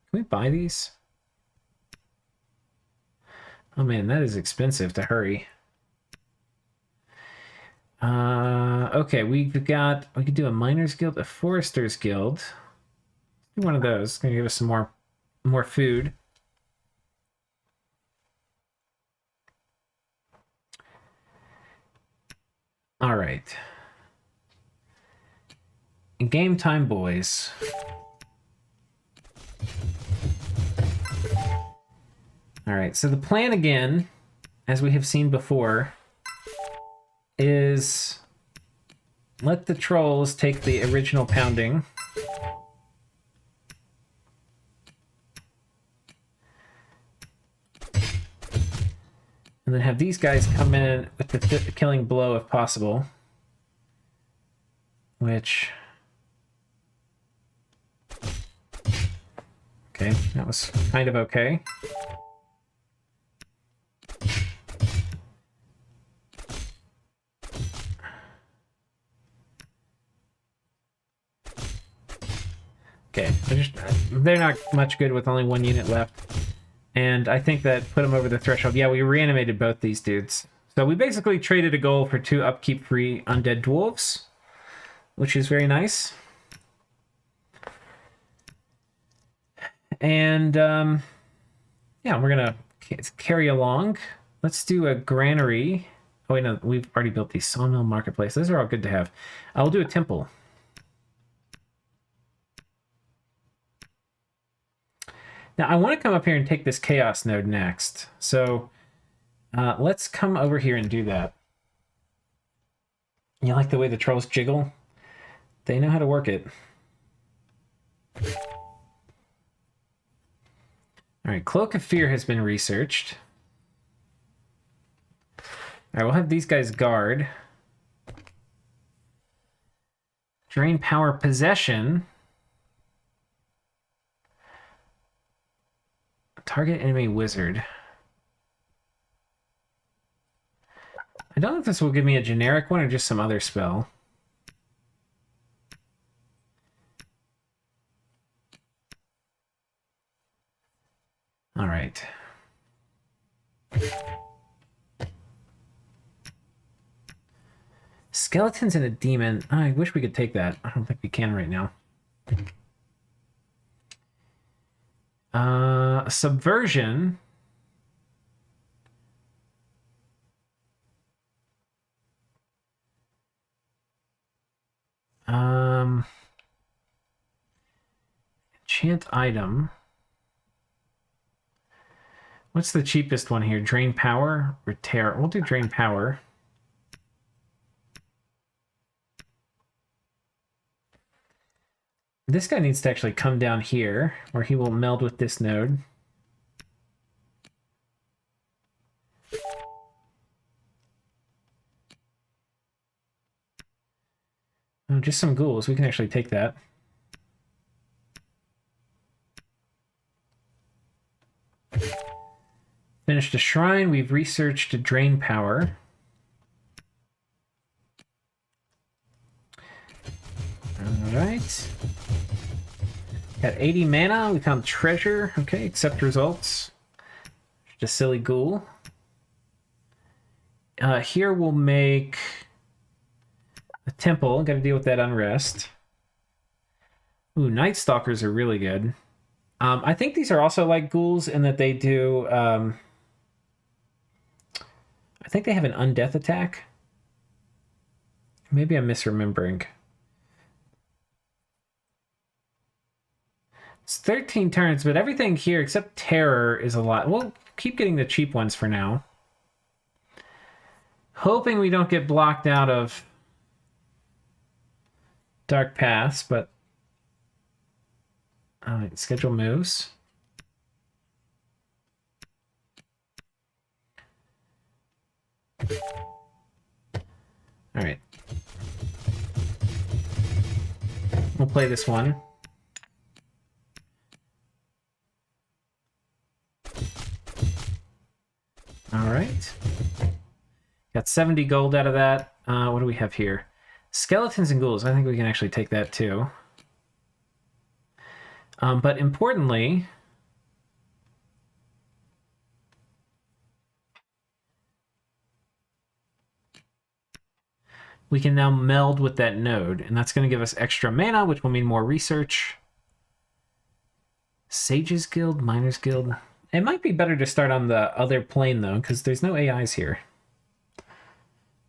Can we buy these? Oh man, that is expensive to hurry. Okay, we could do a Miners Guild, a Foresters Guild. Let's do one of those. It's gonna give us some more food. All right. Game time, boys. All right, so the plan again, as we have seen before, is let the trolls take the original pounding. And then have these guys come in with the killing blow if possible. Which... Okay, that was kind of okay. Okay, they're not much good with only one unit left. And I think that put them over the threshold. Yeah, we reanimated both these dudes. So we basically traded a goal for 2 upkeep-free undead dwarves, which is very nice. And, yeah, we're going to carry along. Let's do a granary. Oh, wait, no, we've already built the sawmill marketplace. Those are all good to have. I'll do a temple. Now, I want to come up here and take this chaos node next. So let's come over here and do that. You like the way the trolls jiggle? They know how to work it. All right, Cloak of Fear has been researched. All right, we'll have these guys guard. Drain Power Possession. Target enemy wizard. I don't know if this will give me a generic one or just some other spell. All right. Skeletons and a demon. I wish we could take that. I don't think we can right now. Subversion. Enchant item. What's the cheapest one here? Drain power or tear? We'll do drain power. This guy needs to actually come down here, where he will meld with this node. Oh, just some ghouls. We can actually take that. Finished a shrine. We've researched a drain power. All right. Got 80 mana. We found treasure. Okay, accept results. Just a silly ghoul. Here we'll make a temple. Got to deal with that unrest. Ooh, Night Stalkers are really good. I think these are also like ghouls in that they do... I think they have an undeath attack. Maybe I'm misremembering. It's 13 turns, but everything here except Terror is a lot. We'll keep getting the cheap ones for now. Hoping we don't get blocked out of Dark Paths, but... Alright, schedule moves. Alright. We'll play this one. Alright. Got 70 gold out of that. What do we have here? Skeletons and ghouls. I think we can actually take that too. But importantly... we can now meld with that node, and that's going to give us extra mana, which will mean more research. Sages Guild, Miners Guild. It might be better to start on the other plane, though, because there's no AIs here.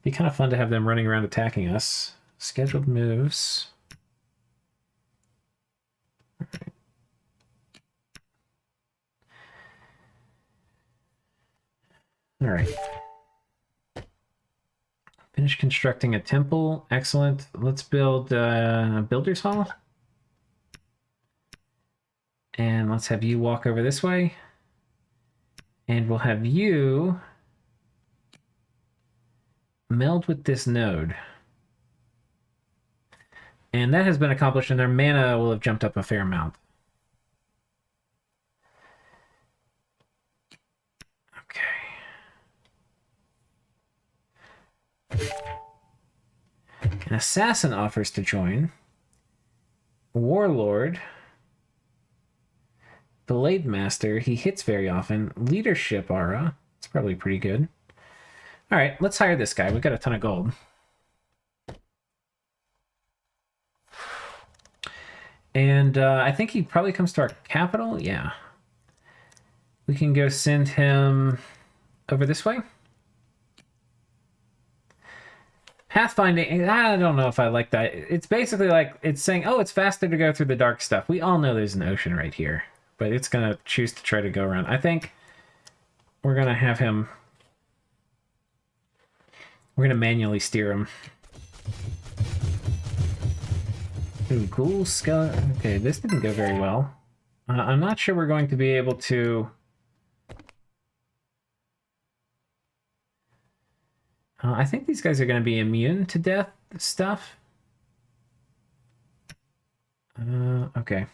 Be kind of fun to have them running around attacking us. Scheduled moves. All right. Finish constructing a temple. Excellent. Let's build a builder's hall. And let's have you walk over this way. And we'll have you meld with this node. And that has been accomplished, and their mana will have jumped up a fair amount. An assassin offers to join. Warlord. Blade Master. He hits very often. Leadership aura. It's probably pretty good. Alright, let's hire this guy. We've got a ton of gold. And I think he probably comes to our capital. Yeah. We can go send him over this way. Pathfinding, I don't know if I like that. It's basically like, it's saying, oh, it's faster to go through the dark stuff. We all know there's an ocean right here, but it's going to choose to try to go around. I think we're going to have him, we're going to manually steer him. Ooh, ghoul skeleton. Okay, this didn't go very well. I'm not sure we're going to be able to... I think these guys are going to be immune to death stuff. Okay.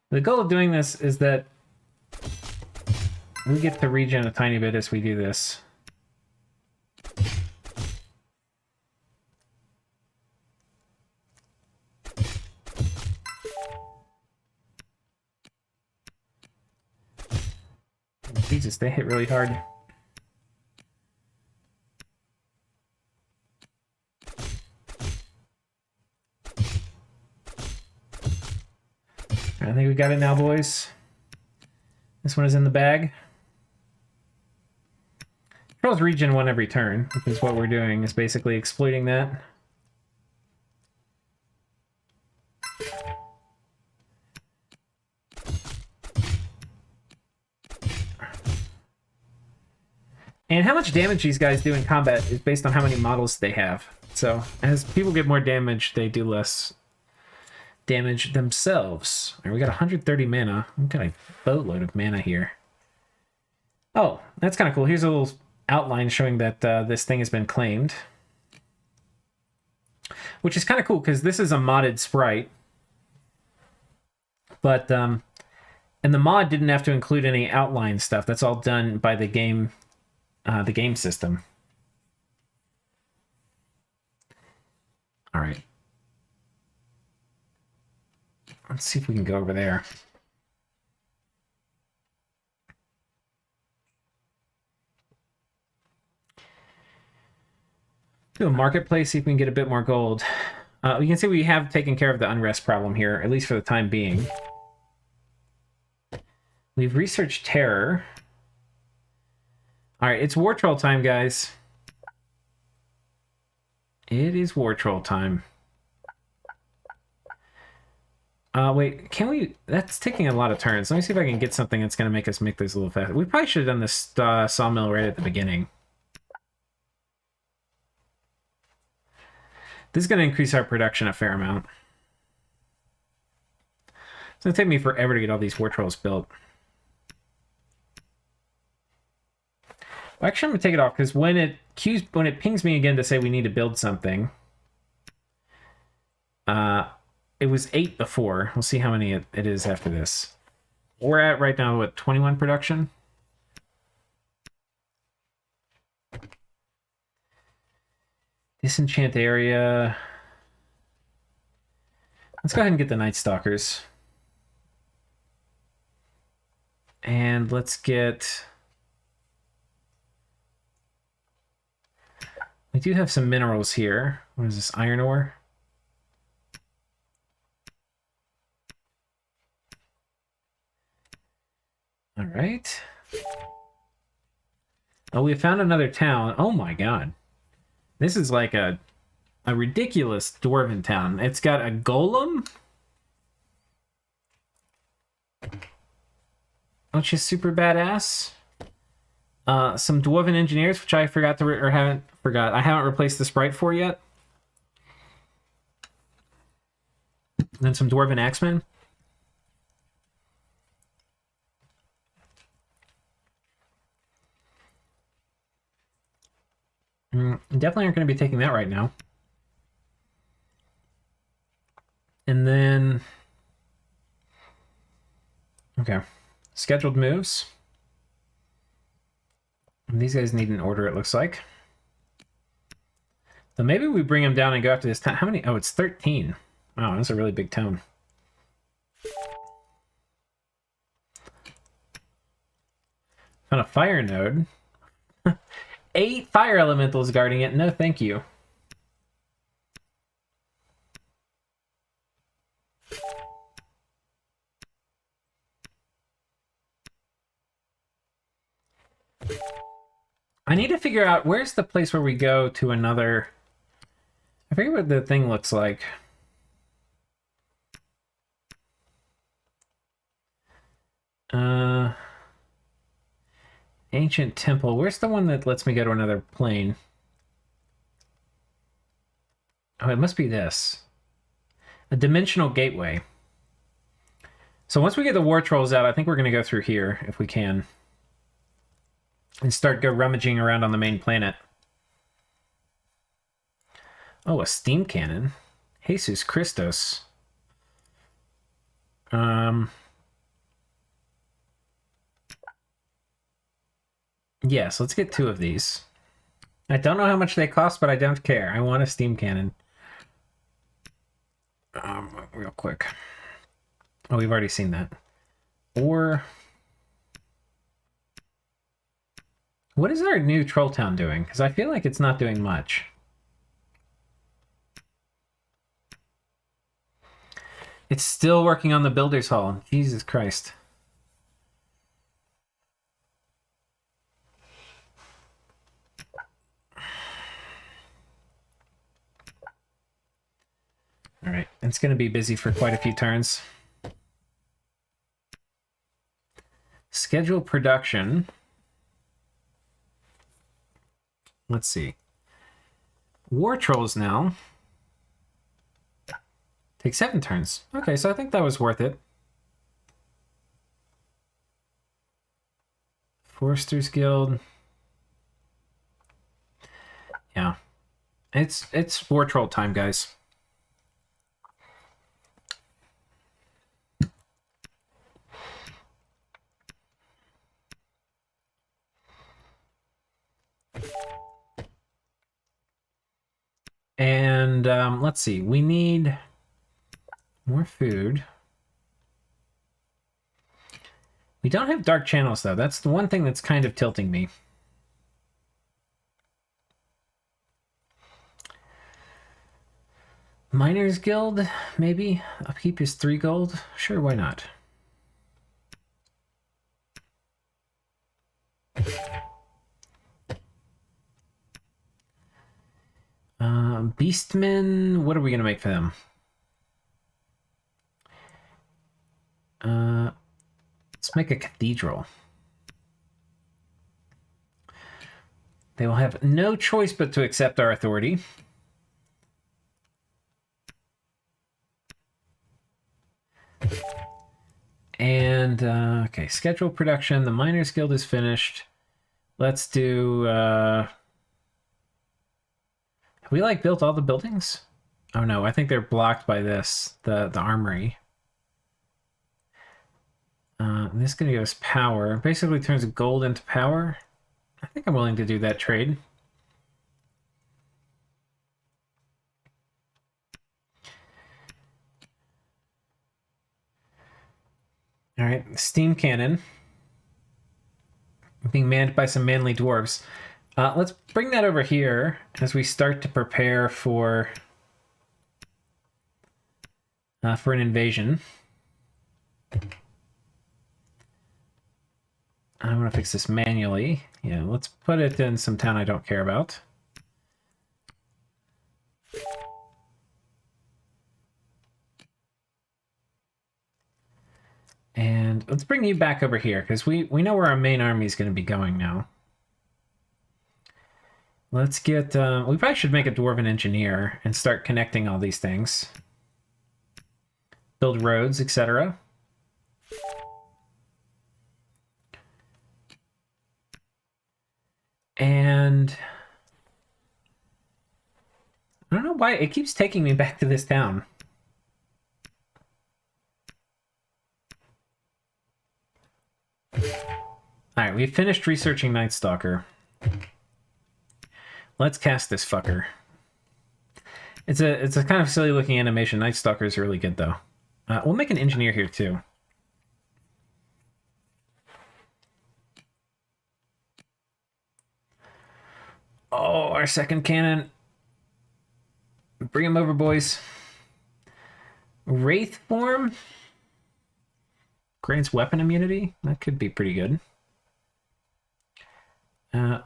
The goal of doing this is that we get to regen a tiny bit as we do this. Jesus, they hit really hard. I think we got it now, boys. This one is in the bag. Controls regen one every turn, which is what we're doing, is basically exploiting that. And how much damage these guys do in combat is based on how many models they have. So, as people get more damage, they do less damage themselves. All right, we got 130 mana. We've got a boatload of mana here. Oh, that's kind of cool. Here's a little outline showing that this thing has been claimed. Which is kind of cool, because this is a modded sprite. But, and the mod didn't have to include any outline stuff. That's all done by the game system. All right. Let's see if we can go over there. Do a marketplace, see if we can get a bit more gold. You can see we have taken care of the unrest problem here, at least for the time being. We've researched terror. All right, it's war troll time, guys. It is war troll time. Wait, can we... That's taking a lot of turns. Let me see if I can get something that's going to make us make this a little faster. We probably should have done this sawmill right at the beginning. This is going to increase our production a fair amount. It's going to take me forever to get all these war trolls built. Well, actually, I'm going to take it off, because when it pings me again to say we need to build something... it was 8 before. We'll see how many it is after this. We're at right now, what, 21 production? Disenchant area. Let's go ahead and get the Night Stalkers. And let's get... We do have some minerals here. What is this, iron ore? All right. Oh, we found another town. Oh my god. This is like a ridiculous dwarven town. It's got a golem, which is super badass. Some dwarven engineers, which I forgot to I haven't replaced the sprite for yet. And then some dwarven axemen. Definitely aren't going to be taking that right now. And then... Okay. Scheduled moves. And these guys need an order, it looks like. So maybe we bring them down and go after this town. How many? Oh, it's 13. Wow, that's a really big town. Found a fire node. 8 fire elementals guarding it. No, thank you. I need to figure out where's the place where we go to another... I forget what the thing looks like. Ancient temple. Where's the one that lets me go to another plane? Oh, it must be this. A dimensional gateway. So once we get the war trolls out, I think we're going to go through here, if we can. And start rummaging around on the main planet. Oh, a steam cannon. Jesus Christos. Yes, let's get 2 of these. I don't know how much they cost, but I don't care. I want a steam cannon. Real quick. Oh, we've already seen that. Or... What is our new Troll Town doing? Because I feel like it's not doing much. It's still working on the Builder's Hall. Jesus Christ. All right, it's going to be busy for quite a few turns. Schedule production. Let's see. War Trolls now. Take 7 turns. Okay, so I think that was worth it. Foresters Guild. Yeah. It's War Troll time, guys. And let's see, we need more food. We don't have dark channels, though. That's the one thing that's kind of tilting me. Miners Guild, maybe. Upkeep is 3 gold. Sure, why not? Beastmen, what are we going to make for them? Let's make a cathedral. They will have no choice but to accept our authority. And, okay, schedule production. The Miners Guild is finished. Let's do, have we, like, built all the buildings? Oh, no, I think they're blocked by this, the armory. This is going to give us power. Basically turns gold into power. I think I'm willing to do that trade. All right, steam cannon. Being manned by some manly dwarves. Let's bring that over here as we start to prepare for an invasion. I want to fix this manually. Yeah, let's put it in some town I don't care about. And let's bring you back over here, because we know where our main army is going to be going now. Let's get... we probably should make a dwarven engineer and start connecting all these things. Build roads, etc. And... I don't know why it keeps taking me back to this town. Alright, we've finished researching Night Stalker. Let's cast this fucker. It's a kind of silly looking animation. Night Stalker is really good though. We'll make an engineer here too. Oh, our second cannon. Bring him over, boys. Wraith form. Grants weapon immunity. That could be pretty good.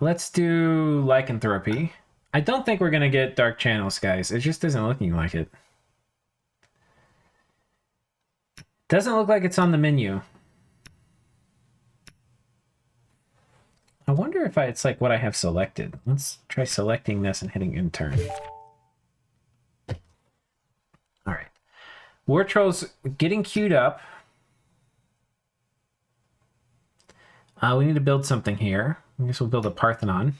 Let's do lycanthropy. I don't think we're going to get dark channels, guys. It just isn't looking like it. Doesn't look like it's on the menu. I wonder if it's like what I have selected. Let's try selecting this and hitting intern. All right. War Trolls getting queued up. We need to build something here. I guess we'll build a Parthenon.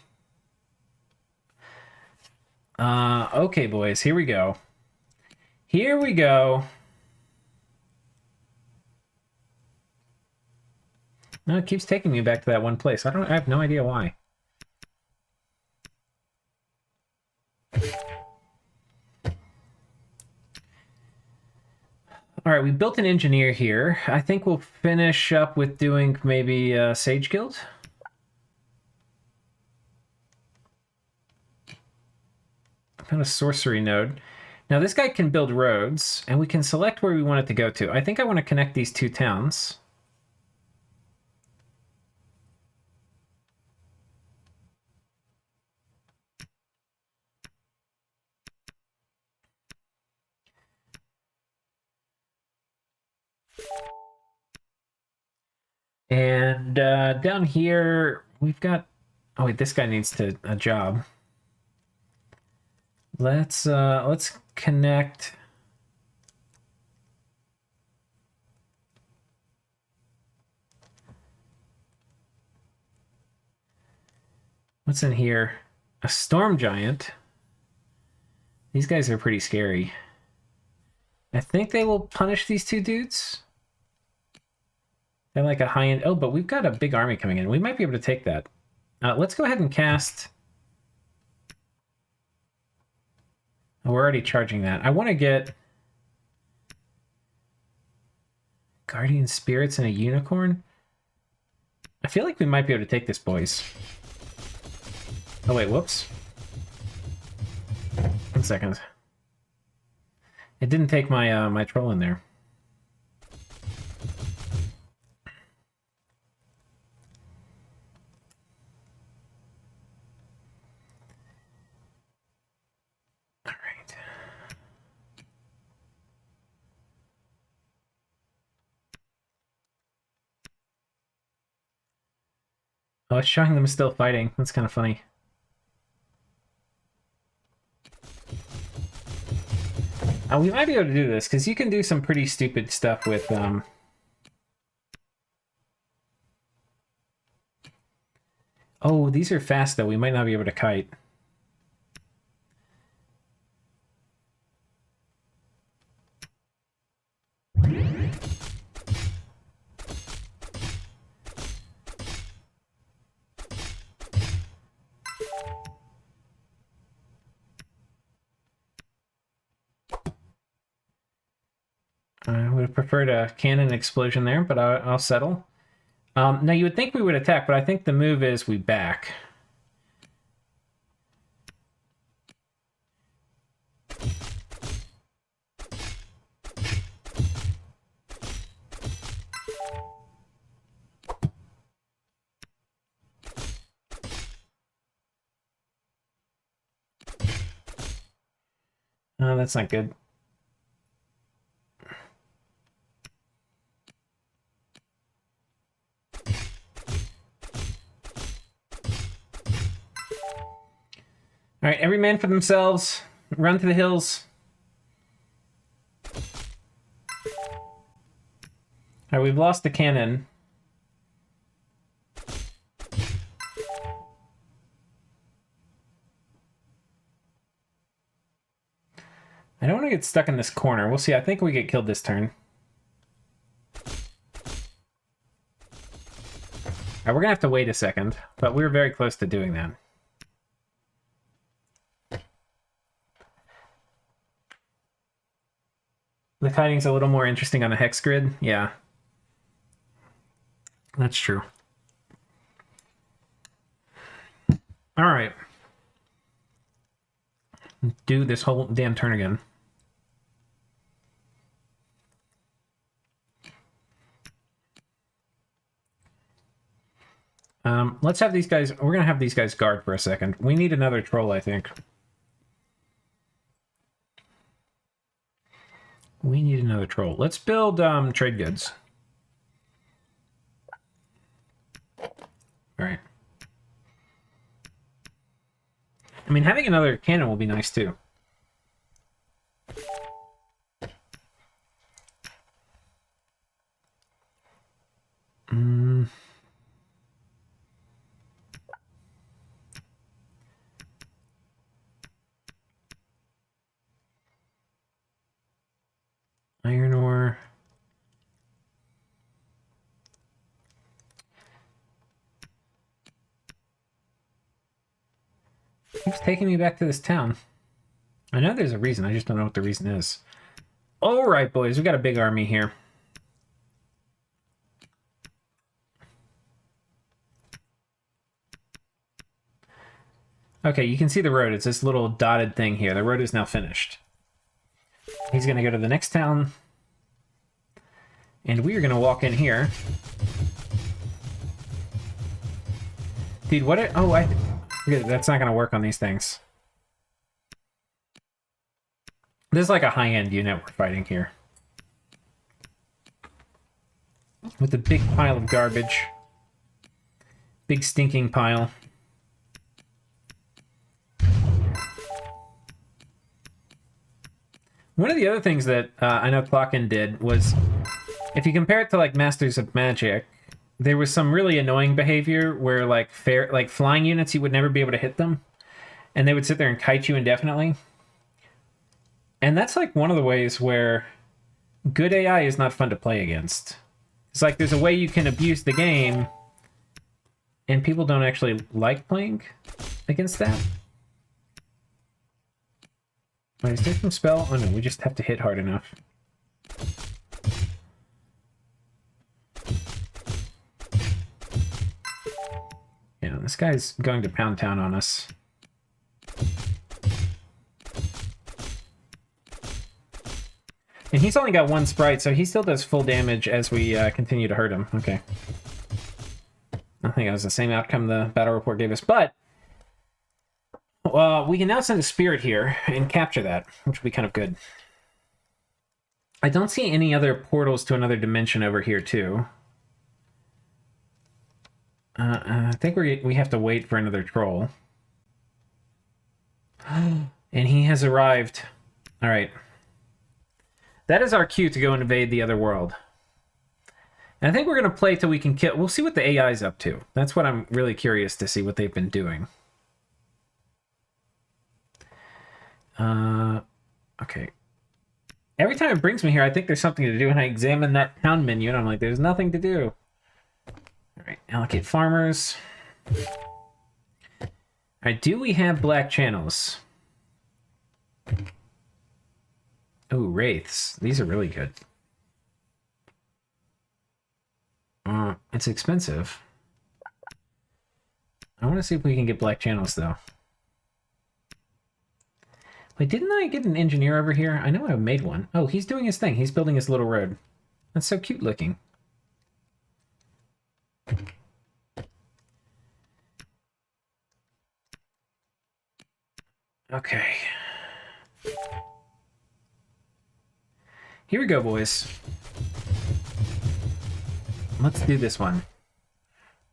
Okay, boys, here we go. Here we go. No, it keeps taking me back to that one place. I have no idea why. All right, we built an engineer here. I think we'll finish up with doing maybe Sage Guild. I found a sorcery node. Now this guy can build roads, and we can select where we want it to go to. I think I want to connect these two towns. And down here, we've got... Oh, wait, this guy needs a job. Let's connect... What's in here? A storm giant. These guys are pretty scary. I think they will punish these two dudes. They're like a high-end... Oh, but we've got a big army coming in. We might be able to take that. Let's go ahead and cast... Oh, we're already charging that. I want to get... Guardian Spirits and a Unicorn? I feel like we might be able to take this, boys. Oh, wait, whoops. 1 second. It didn't take my my troll in there. All right. Oh, it's showing them still fighting. That's kind of funny. We might be able to do this, because you can do some pretty stupid stuff with... Oh, these are fast, though. We might not be able to kite. I would have preferred a cannon explosion there, but I'll settle. Now, you would think we would attack, but I think the move is we back. Oh, that's not good. All right, every man for themselves. Run to the hills. All right, we've lost the cannon. I don't want to get stuck in this corner. We'll see. I think we get killed this turn. All right, we're going to have to wait a second, but we were very close to doing that. The kiting's a little more interesting on a hex grid. Yeah. That's true. All right. Do this whole damn turn again. Let's have these guys... We're going to have these guys guard for a second. We need another troll, I think. We need another troll. Let's build trade goods. All right. I mean, having another cannon will be nice, too. Iron ore. Keeps taking me back to this town. I know there's a reason, I just don't know what the reason is. All right, boys, we got a big army here. Okay, you can see the road. It's this little dotted thing here. The road is now finished. He's going to go to the next town. And we are going to walk in here. Dude, what... that's not going to work on these things. This is like a high-end unit we're fighting here. With a big pile of garbage. Big stinking pile. One of the other things that I know Clocken did was, if you compare it to like Masters of Magic, there was some really annoying behavior where like flying units, you would never be able to hit them, and they would sit there and kite you indefinitely. And that's like one of the ways where good AI is not fun to play against. It's like there's a way you can abuse the game, and people don't actually like playing against that. Wait, is there some spell? Oh no, we just have to hit hard enough. Yeah, this guy's going to pound town on us. And he's only got one sprite, so he still does full damage as we continue to hurt him. Okay. I think it was the same outcome the battle report gave us, but we can now send a spirit here and capture that, which would be kind of good. I don't see any other portals to another dimension over here, too. I think we have to wait for another troll. And he has arrived. All right. That is our cue to go and invade the other world. And I think we're going to play till we can kill... We'll see what the AI's up to. That's what I'm really curious to see what they've been doing. Okay. Every time it brings me here, I think there's something to do, and I examine that town menu, and I'm like, there's nothing to do. All right, allocate farmers. All right, do we have black channels? Oh, wraiths. These are really good. It's expensive. I want to see if we can get black channels, though. Wait, didn't I get an engineer over here? I know I made one. Oh, he's doing his thing. He's building his little road. That's so cute looking. Okay. Here we go, boys. Let's do this one.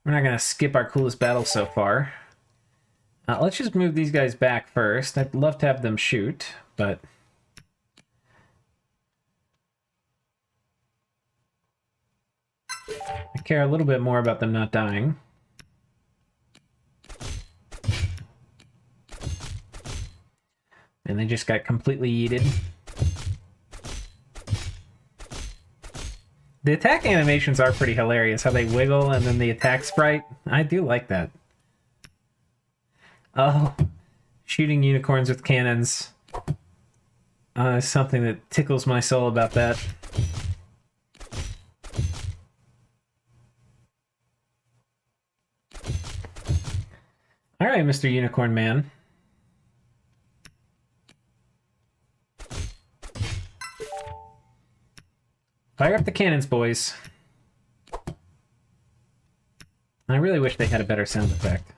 We're not going to skip our coolest battle so far. Let's just move these guys back first. I'd love to have them shoot, but... I care a little bit more about them not dying. And they just got completely yeeted. The attack animations are pretty hilarious, how they wiggle and then the attack sprite. I do like that. Oh, shooting unicorns with cannons. Is something that tickles my soul about that. All right, Mr. Unicorn Man. Fire up the cannons, boys. I really wish they had a better sound effect.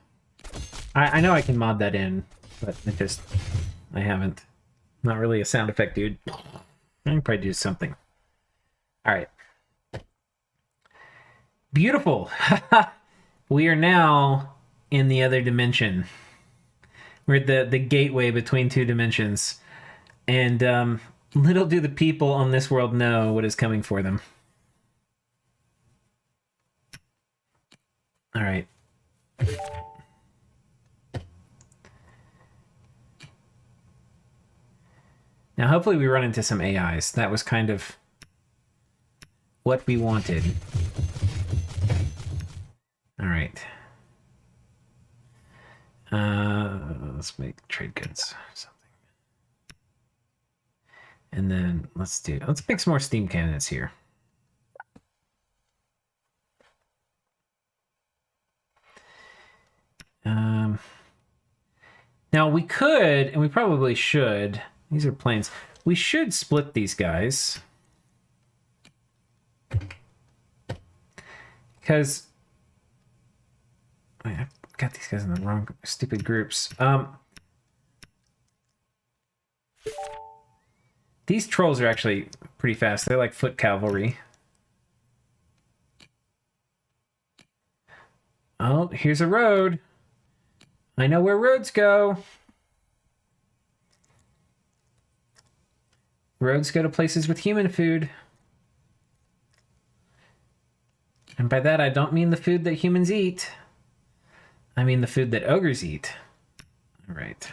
I know I can mod that in, but it just... I haven't. Not really a sound effect, dude. I can probably do something. Alright. Beautiful! We are now in the other dimension. We're at the gateway between two dimensions. And little do the people on this world know what is coming for them. Alright. Now, hopefully we run into some AIs. That was kind of what we wanted. All right. Let's make trade goods or something. And then let's make some more steam cannons here. Now we could, and we probably should, these are planes. We should split these guys. Because wait, I've got these guys in the wrong stupid groups. These trolls are actually pretty fast. They're like foot cavalry. Oh, here's a road. I know where roads go. Roads go to places with human food. And by that, I don't mean the food that humans eat. I mean the food that ogres eat. All right.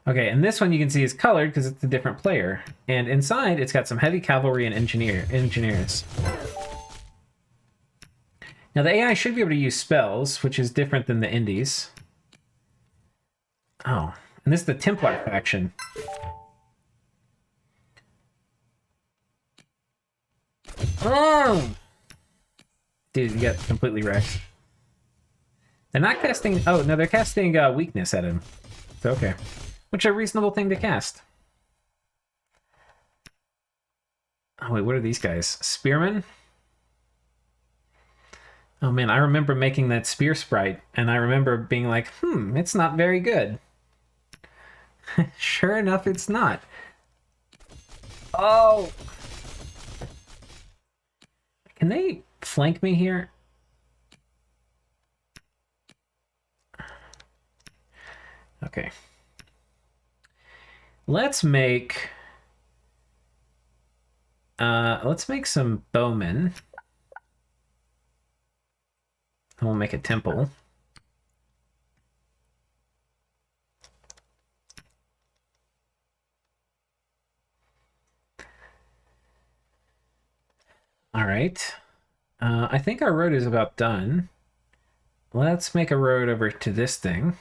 Okay, and this one you can see is colored because it's a different player. And inside, it's got some heavy cavalry and engineers. Now, the AI should be able to use spells, which is different than the indies. Oh, and this is the Templar faction. Oh! Dude, you got completely wrecked. They're not casting... Oh, no, they're casting weakness at him. So, okay. which are a reasonable thing to cast. Oh, wait, what are these guys? Spearmen? Oh man, I remember making that spear sprite, and I remember being like, it's not very good. Sure enough, it's not. Oh! Can they flank me here? Okay. Let's make some bowmen. And we'll make a temple. All right. I think our road is about done. Let's make a road over to this thing.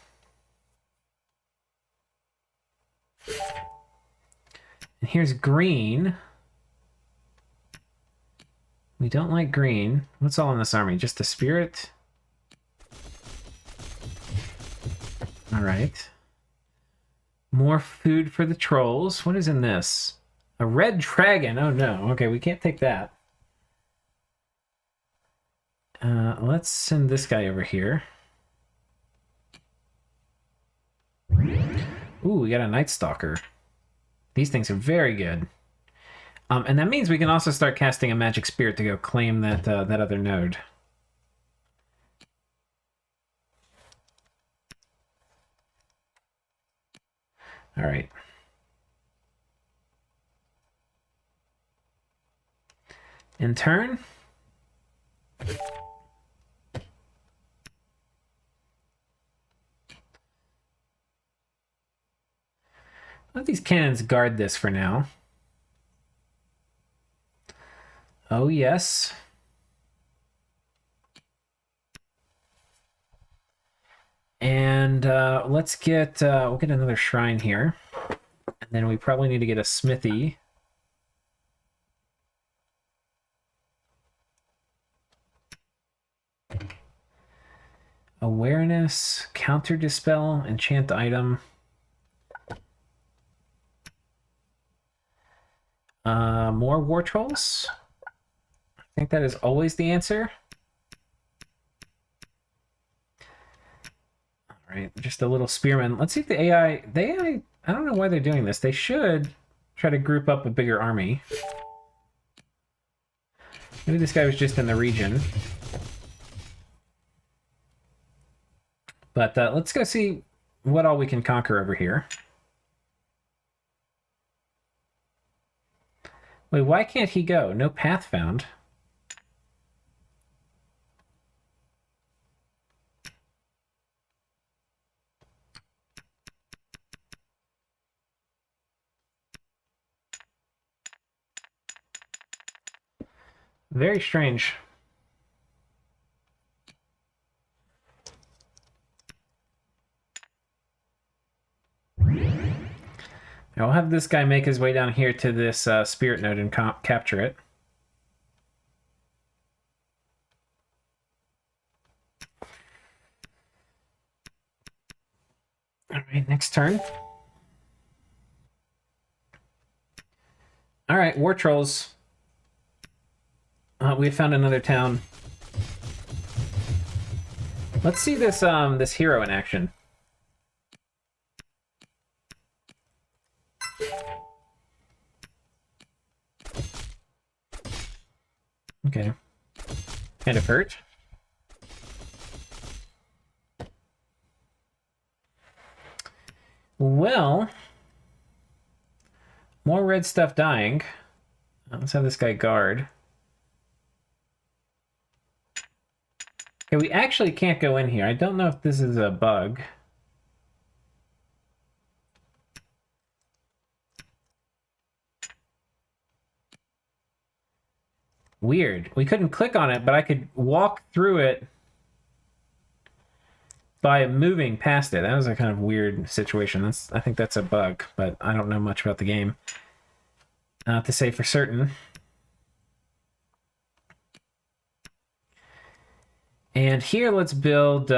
And here's green. We don't like green. What's all in this army? Just the spirit? All right. More food for the trolls. What is in this? A red dragon. Oh no. Okay, we can't take that. Let's send this guy over here. Ooh, we got a Night Stalker. These things are very good. And that means we can also start casting a magic spirit to go claim that that other node. All right. In turn. Let these cannons guard this for now. Oh, yes. And let's get, we'll get another shrine here. And then we probably need to get a smithy. Awareness, counter dispel, enchant item. More war trolls. I think that is always the answer. All right, just a little spearman. Let's see if the AI, I don't know why they're doing this. They should try to group up a bigger army. Maybe this guy was just in the region. But let's go see what all we can conquer over here. Wait, why can't he go? No path found. Very strange. I'll have this guy make his way down here to this spirit node and capture it. All right, next turn. All right, war trolls. We found another town. Let's see this this hero in action. Okay. Kind of hurt. Well, more red stuff dying. Let's have this guy guard. Okay, we actually can't go in here. I don't know if this is a bug. Weird. We couldn't click on it, but I could walk through it by moving past it. That was a kind of weird situation. I think that's a bug, but I don't know much about the game to say for certain. And here, let's build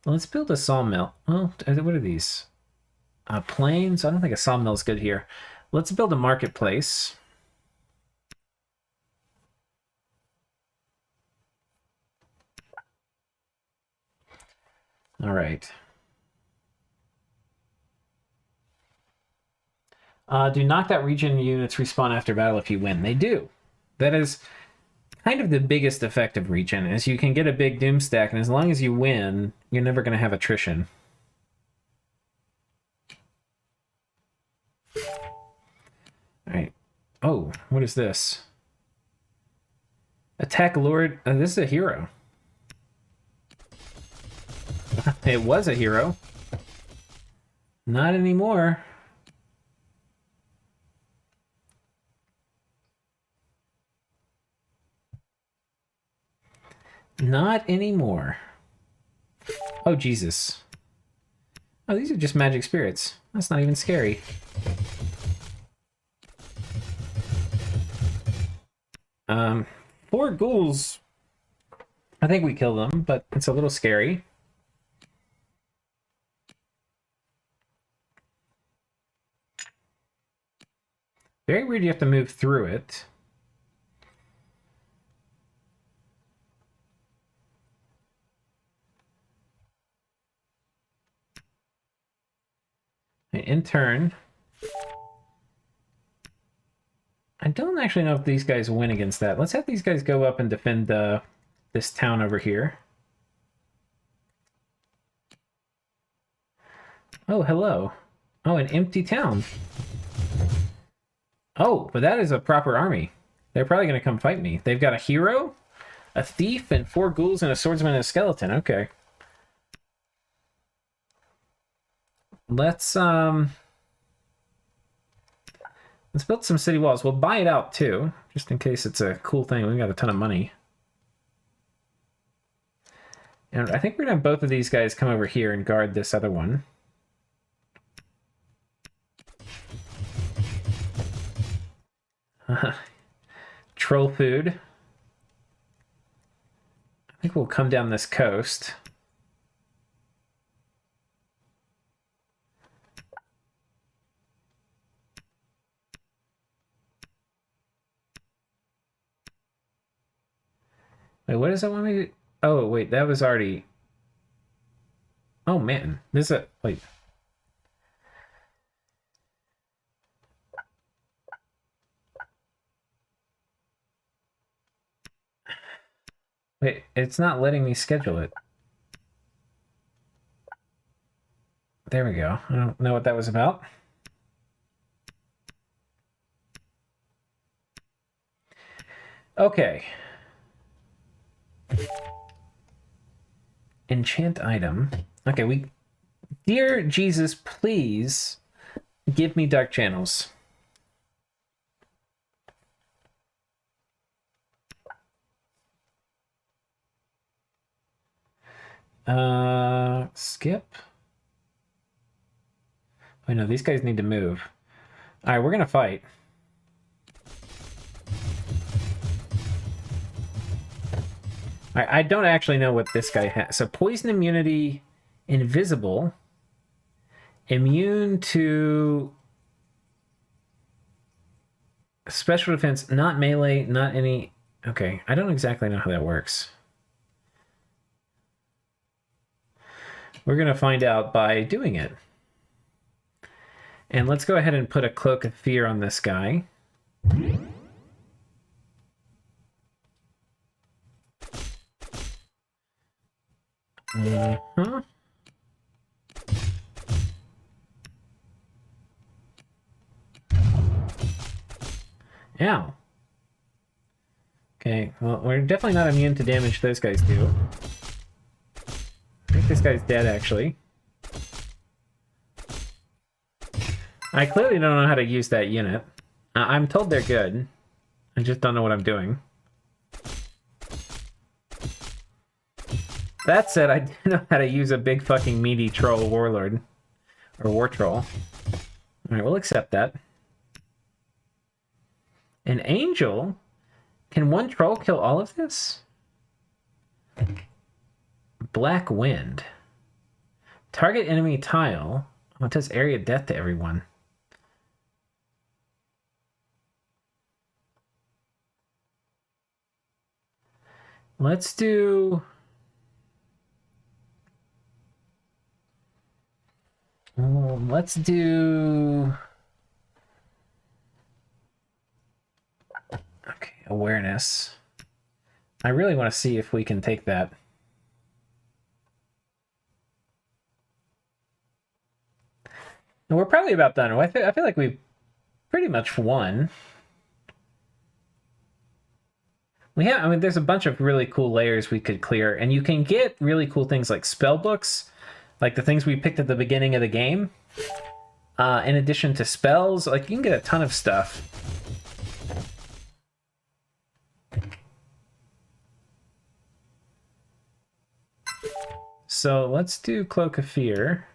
Let's build a sawmill. Well, what are these? Plains? I don't think a sawmill is good here. Let's build a marketplace. All right. Do knocked-out region units respawn after battle if you win? They do. That is kind of the biggest effect of region, is you can get a big doom stack, and as long as you win, you're never going to have attrition. All right. Oh, what is this? Attack Lord. This is a hero. It was a hero. Not anymore. Not anymore. Oh, Jesus. Oh, these are just magic spirits. That's not even scary. Four ghouls. I think we kill them, but it's a little scary. Very weird you have to move through it. In turn, I don't actually know if these guys win against that. Let's have these guys go up and defend this town over here. Oh, hello. Oh, an empty town. Oh, but that is a proper army. They're probably going to come fight me. They've got a hero, a thief, and 4 ghouls, and a swordsman and a skeleton. Okay. Let's build some city walls. We'll buy it out too, just in case it's a cool thing. We've got a ton of money. And I think we're gonna have both of these guys come over here and guard this other one. Troll food. I think we'll come down this coast. Wait, what does that want me to... Oh, wait, that was already... Oh, man. This is a... Wait. Wait, it's not letting me schedule it. There we go. I don't know what that was about. Okay. Enchant item. Okay, we... Dear Jesus, please give me dark channels. Skip. Wait, no, these guys need to move. All right, we're gonna fight. All right, I don't actually know what this guy has. So poison immunity, invisible, immune to special defense, not melee, not any... Okay, I don't exactly know how that works. We're going to find out by doing it. And let's go ahead and put a cloak of fear on this guy. Uh-huh. Ow. Okay, well, we're definitely not immune to damage those guys do. I think this guy's dead, actually. I clearly don't know how to use that unit. I'm told they're good. I just don't know what I'm doing. That said, I do know how to use a big fucking meaty troll warlord. Or war troll. Alright, we'll accept that. An angel? Can one troll kill all of this? Black wind. Target enemy tile. Oh, it does area death to everyone. Let's do... let's do... Okay, awareness. I really want to see if we can take that. And we're probably about done. I feel like we've pretty much won. I mean, there's a bunch of really cool layers we could clear, and you can get really cool things like spell books, like the things we picked at the beginning of the game. In addition to spells, like you can get a ton of stuff. So let's do Cloak of Fear.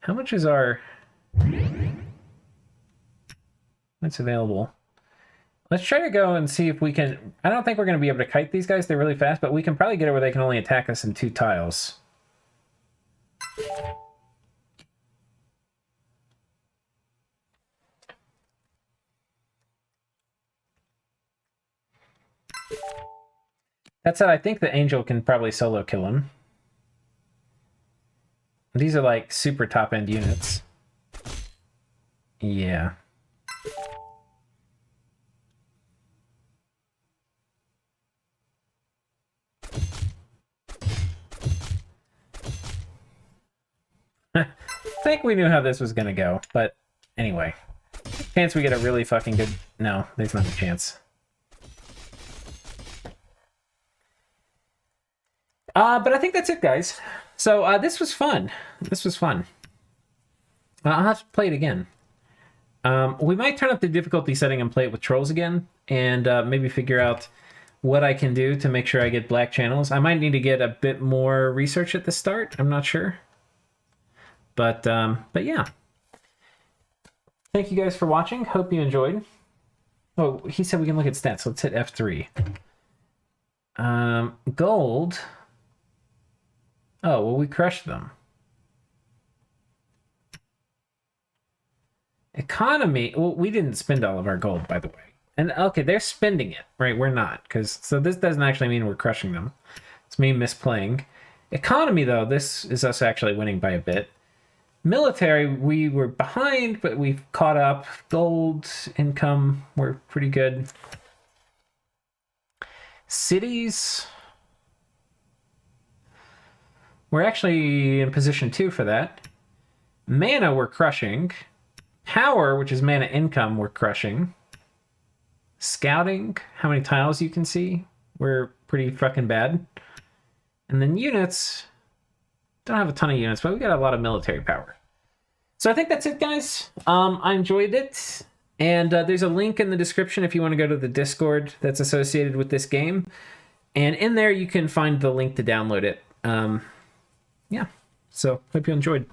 How much is our... What's available? Let's try to go and see if we can... I don't think we're going to be able to kite these guys. They're really fast, but we can probably get it where they can only attack us in 2 tiles. That said, I think the Angel can probably solo kill him. These are like super top-end units. Yeah. I think we knew how this was going to go, but anyway. Chance we get a really fucking good... No, there's not a chance. But I think that's it, guys. So this was fun. This was fun. I'll have to play it again. We might turn up the difficulty setting and play it with trolls again, and maybe figure out what I can do to make sure I get black channels. I might need to get a bit more research at the start. I'm not sure. But yeah. Thank you guys for watching. Hope you enjoyed. Oh, he said we can look at stats. Let's hit F3. Gold. Oh, well, we crushed them. Economy. Well, we didn't spend all of our gold, by the way. And okay, they're spending it, right? We're not, so this doesn't actually mean we're crushing them. It's me misplaying. Economy, though, this is us actually winning by a bit. Military, we were behind, but we've caught up. Gold, income, we're pretty good. Cities, we're actually in position 2 for that. Mana, we're crushing. Power, which is mana income, we're crushing. Scouting, how many tiles you can see, we're pretty fucking bad. And then units, don't have a ton of units, but we got a lot of military power. So I think that's it, guys. I enjoyed it. And there's a link in the description if you want to go to the Discord that's associated with this game. And in there, you can find the link to download it. Yeah, so hope you enjoyed.